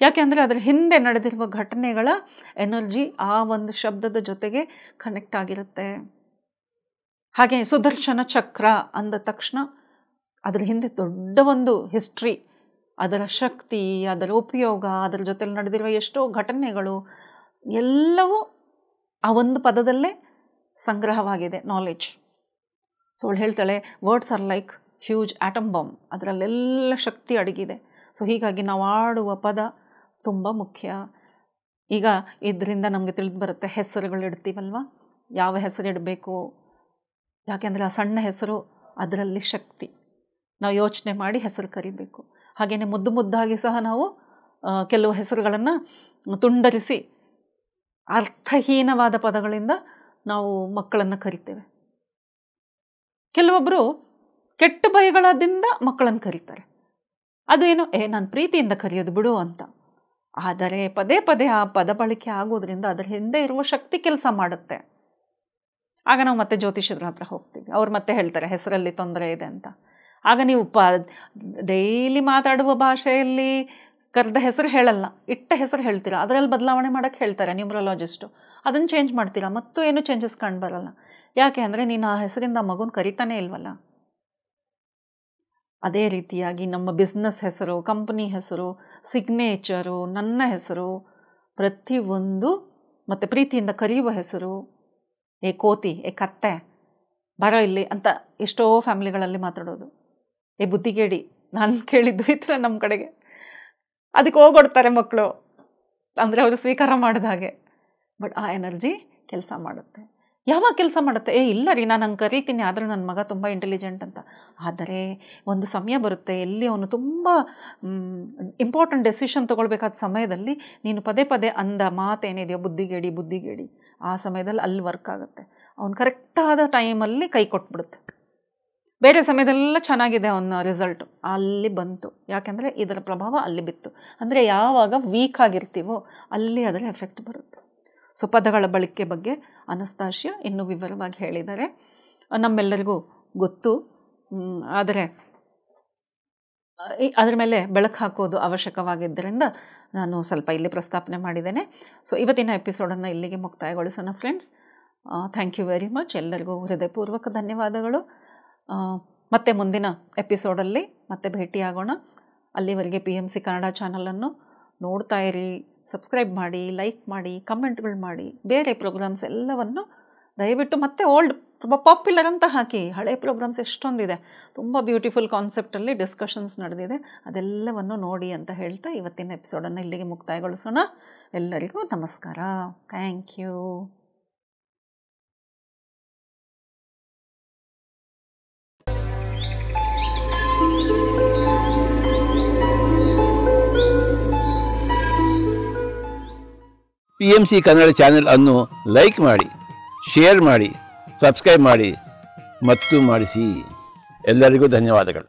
ಯಾಕೆ ಅಂದರೆ ಅದರ ಹಿಂದೆ ನಡೆದಿರುವ ಘಟನೆಗಳ ಎನರ್ಜಿ ಆ ಒಂದು ಶಬ್ದದ ಜೊತೆಗೆ ಕನೆಕ್ಟ್ ಆಗಿರುತ್ತೆ. ಹಾಗೆ ಸುದರ್ಶನ ಚಕ್ರ ಅಂದ ತಕ್ಷಣ ಅದರ ಹಿಂದೆ ದೊಡ್ಡ ಒಂದು ಹಿಸ್ಟ್ರಿ, ಅದರ ಶಕ್ತಿ, ಅದರ ಉಪಯೋಗ, ಅದರ ಜೊತೆಲಿ ನಡೆದಿರುವ ಎಷ್ಟೋ ಘಟನೆಗಳು ಎಲ್ಲವೂ ಆ ಒಂದು ಪದದಲ್ಲೇ ಸಂಗ್ರಹವಾಗಿದೆ, ನಾಲೆಡ್ಜ್. ಸೊ ಅವಳು ಹೇಳ್ತಾಳೆ, words are like huge atom bomb, ಅದರಲ್ಲೆಲ್ಲ ಶಕ್ತಿ ಅಡಗಿದೆ. ಸೊ ಹೀಗಾಗಿ ನಾವು ಆಡುವ ಪದ ತುಂಬ ಮುಖ್ಯ. ಈಗ ಇದರಿಂದ ನಮಗೆ ತಿಳಿದು ಬರುತ್ತೆ, ಹೆಸರುಗಳು ಇಡ್ತೀವಲ್ವ, ಯಾವ ಹೆಸರಿಡಬೇಕು, ಯಾಕೆಂದರೆ ಆ ಸಣ್ಣ ಹೆಸರು ಅದರಲ್ಲಿ ಶಕ್ತಿ. ನಾವು ಯೋಚನೆ ಮಾಡಿ ಹೆಸರು ಕರಿಬೇಕು. ಹಾಗೆಯೇ ಮುದ್ದು ಮುದ್ದಾಗಿ ಸಹ ನಾವು ಕೆಲವು ಹೆಸರುಗಳನ್ನು ತುಂಡರಿಸಿ ಅರ್ಥಹೀನವಾದ ಪದಗಳಿಂದ ನಾವು ಮಕ್ಕಳನ್ನು ಕರಿತೇವೆ. ಕೆಲವೊಬ್ಬರು ಕೆಟ್ಟ ಭಯಗಳದಿಂದ ಮಕ್ಕಳನ್ನು ಕರೀತಾರೆ. ಅದೇನು, ನಾನು ಪ್ರೀತಿಯಿಂದ ಕರೆಯೋದು ಬಿಡು ಅಂತ. ಆದರೆ ಪದೇ ಪದೇ ಆ ಪದ ಬಳಕೆ ಆಗೋದ್ರಿಂದ ಅದರ ಹಿಂದೆ ಇರುವ ಶಕ್ತಿ ಕೆಲಸ ಮಾಡುತ್ತೆ. ಆಗ ನಾವು ಮತ್ತೆ ಜ್ಯೋತಿಷ್ಯರ ಹತ್ರ ಹೋಗ್ತೀವಿ, ಅವ್ರು ಮತ್ತೆ ಹೇಳ್ತಾರೆ ಹೆಸರಲ್ಲಿ ತೊಂದರೆ ಇದೆ ಅಂತ. ಆಗ ನೀವು ಡೈಲಿ ಮಾತಾಡುವ ಭಾಷೆಯಲ್ಲಿ ಕರೆದ ಹೆಸರು ಹೇಳಲ್ಲ, ಇಟ್ಟ ಹೆಸರು ಹೇಳ್ತೀರಾ, ಅದರಲ್ಲಿ ಬದಲಾವಣೆ ಮಾಡೋಕ್ಕೆ ಹೇಳ್ತಾರೆ ನ್ಯೂಮರಾಲಜಿಸ್ಟು. ಅದನ್ನು ಚೇಂಜ್ ಮಾಡ್ತೀರಾ, ಮತ್ತು ಏನೂ ಚೇಂಜಸ್ ಕಂಡು ಬರಲ್ಲ. ಯಾಕೆ ಅಂದರೆ ನೀನು ಆ ಹೆಸರಿಂದ ಮಗುನ ಕರಿತಾನೇ ಇಲ್ವಲ್ಲ. ಅದೇ ರೀತಿಯಾಗಿ ನಮ್ಮ ಬಿಸ್ನೆಸ್ ಹೆಸರು, ಕಂಪ್ನಿ ಹೆಸರು, ಸಿಗ್ನೇಚರು, ನನ್ನ ಹೆಸರು, ಪ್ರತಿಯೊಂದು, ಮತ್ತು ಪ್ರೀತಿಯಿಂದ ಕರೆಯುವ ಹೆಸರು, ಏ ಕೋತಿ, ಏ ಕತ್ತೆ, ಬರೋ ಇಲ್ಲಿ ಅಂತ ಎಷ್ಟೋ ಫ್ಯಾಮಿಲಿಗಳಲ್ಲಿ ಮಾತಾಡೋದು. ಏ ಬುದ್ಧಿಗೇಡಿ, ನಾನು ಕೇಳಿದ್ದು ಈ ಥರ ನಮ್ಮ ಕಡೆಗೆ. ಅದಕ್ಕೆ ಹೋಗೊಡ್ತಾರೆ ಮಕ್ಕಳು, ಅಂದರೆ ಅವರು ಸ್ವೀಕಾರ ಮಾಡಿದ ಹಾಗೆ. ಬಟ್ ಆ ಎನರ್ಜಿ ಕೆಲಸ ಮಾಡುತ್ತೆ. ಯಾವಾಗ ಕೆಲಸ ಮಾಡುತ್ತೆ? ಇಲ್ಲ ರೀ, ನಾನು ಹಂಗೆ ಕರೀತೀನಿ, ಆದರೆ ನನ್ನ ಮಗ ತುಂಬ ಇಂಟೆಲಿಜೆಂಟ್ ಅಂತ. ಆದರೆ ಒಂದು ಸಮಯ ಬರುತ್ತೆ, ಎಲ್ಲಿ ಅವನು ತುಂಬ ಇಂಪಾರ್ಟೆಂಟ್ ಡೆಸಿಷನ್ ತೊಗೊಳ್ಬೇಕಾದ ಸಮಯದಲ್ಲಿ ನೀನು ಪದೇ ಪದೇ ಅಂದ ಮಾತೇನಿದೆಯೋ ಬುದ್ಧಿಗೇಡಿ ಬುದ್ಧಿಗೇಡಿ, ಆ ಸಮಯದಲ್ಲಿ ಅಲ್ಲಿ ವರ್ಕ್ ಆಗುತ್ತೆ. ಅವ್ನು ಕರೆಕ್ಟಾದ ಟೈಮಲ್ಲಿ ಕೈ ಕೊಟ್ಬಿಡುತ್ತೆ. ಬೇರೆ ಸಮಯದೆಲ್ಲ ಚೆನ್ನಾಗಿದೆ ಅವನ ರಿಸಲ್ಟು, ಅಲ್ಲಿ ಬಂತು. ಯಾಕೆಂದರೆ ಇದರ ಪ್ರಭಾವ ಅಲ್ಲಿ ಬಿತ್ತು. ಅಂದರೆ ಯಾವಾಗ ವೀಕ್ ಆಗಿರ್ತೀವೋ ಅಲ್ಲಿ ಅದರ ಎಫೆಕ್ಟ್ ಬರುತ್ತೆ. ಸೊ ಪದಗಳ ಬಳಕೆ ಬಗ್ಗೆ ಅನಸ್ತಾಶಿಯಾ ಇನ್ನೂ ವಿವರವಾಗಿ ಹೇಳಿದ್ದಾರೆ, ನಮ್ಮೆಲ್ಲರಿಗೂ ಗೊತ್ತು. ಆದರೆ ಅದರ ಮೇಲೆ ಬೆಳಕು ಹಾಕೋದು ಅವಶ್ಯಕವಾಗಿದ್ದರಿಂದ ನಾನು ಸ್ವಲ್ಪ ಇಲ್ಲಿ ಪ್ರಸ್ತಾಪನೆ ಮಾಡಿದ್ದೇನೆ. ಸೊ ಇವತ್ತಿನ ಎಪಿಸೋಡನ್ನು ಇಲ್ಲಿಗೆ ಮುಕ್ತಾಯಗೊಳಿಸೋಣ friends. Thank you very much. ಎಲ್ಲರಿಗೂ ಹೃದಯಪೂರ್ವಕ ಧನ್ಯವಾದಗಳು. ಮತ್ತೆ ಮುಂದಿನ ಎಪಿಸೋಡಲ್ಲಿ ಮತ್ತೆ ಭೇಟಿಯಾಗೋಣ. ಅಲ್ಲಿವರೆಗೆ PMC ಕನ್ನಡ ಚಾನಲನ್ನು ನೋಡ್ತಾ ಇರಿ, ಸಬ್ಸ್ಕ್ರೈಬ್ ಮಾಡಿ, ಲೈಕ್ ಮಾಡಿ, ಕಮೆಂಟ್ಗಳು ಮಾಡಿ. ಬೇರೆ ಪ್ರೋಗ್ರಾಮ್ಸ್ ಎಲ್ಲವನ್ನು ದಯವಿಟ್ಟು ಮತ್ತೆ ಓಲ್ಡ್ ಪಾಪ್ಯುಲರ್ ಅಂತ ಹಾಕಿ. ಹಳೆ ಪ್ರೋಗ್ರಾಮ್ಸ್ ಎಷ್ಟೊಂದಿದೆ, ತುಂಬ ಬ್ಯೂಟಿಫುಲ್ ಕಾನ್ಸೆಪ್ಟಲ್ಲಿ ಡಿಸ್ಕಷನ್ಸ್ ನಡೆದಿದೆ, ಅದೆಲ್ಲವನ್ನು ನೋಡಿ ಅಂತ ಹೇಳ್ತಾ ಇವತ್ತಿನ ಎಪಿಸೋಡನ್ನು ಇಲ್ಲಿಗೆ ಮುಕ್ತಾಯಗೊಳಿಸೋಣ. ಎಲ್ಲರಿಗೂ ನಮಸ್ಕಾರ. Thank you. PMC Kannada channel ಅನ್ನು ಲೈಕ್ ಮಾಡಿ, ಶೇರ್ ಮಾಡಿ, ಸಬ್ಸ್ಕ್ರೈಬ್ ಮಾಡಿ ಮತ್ತು ಮಾಡಿಸಿ. ಎಲ್ಲರಿಗೂ ಧನ್ಯವಾದಗಳು.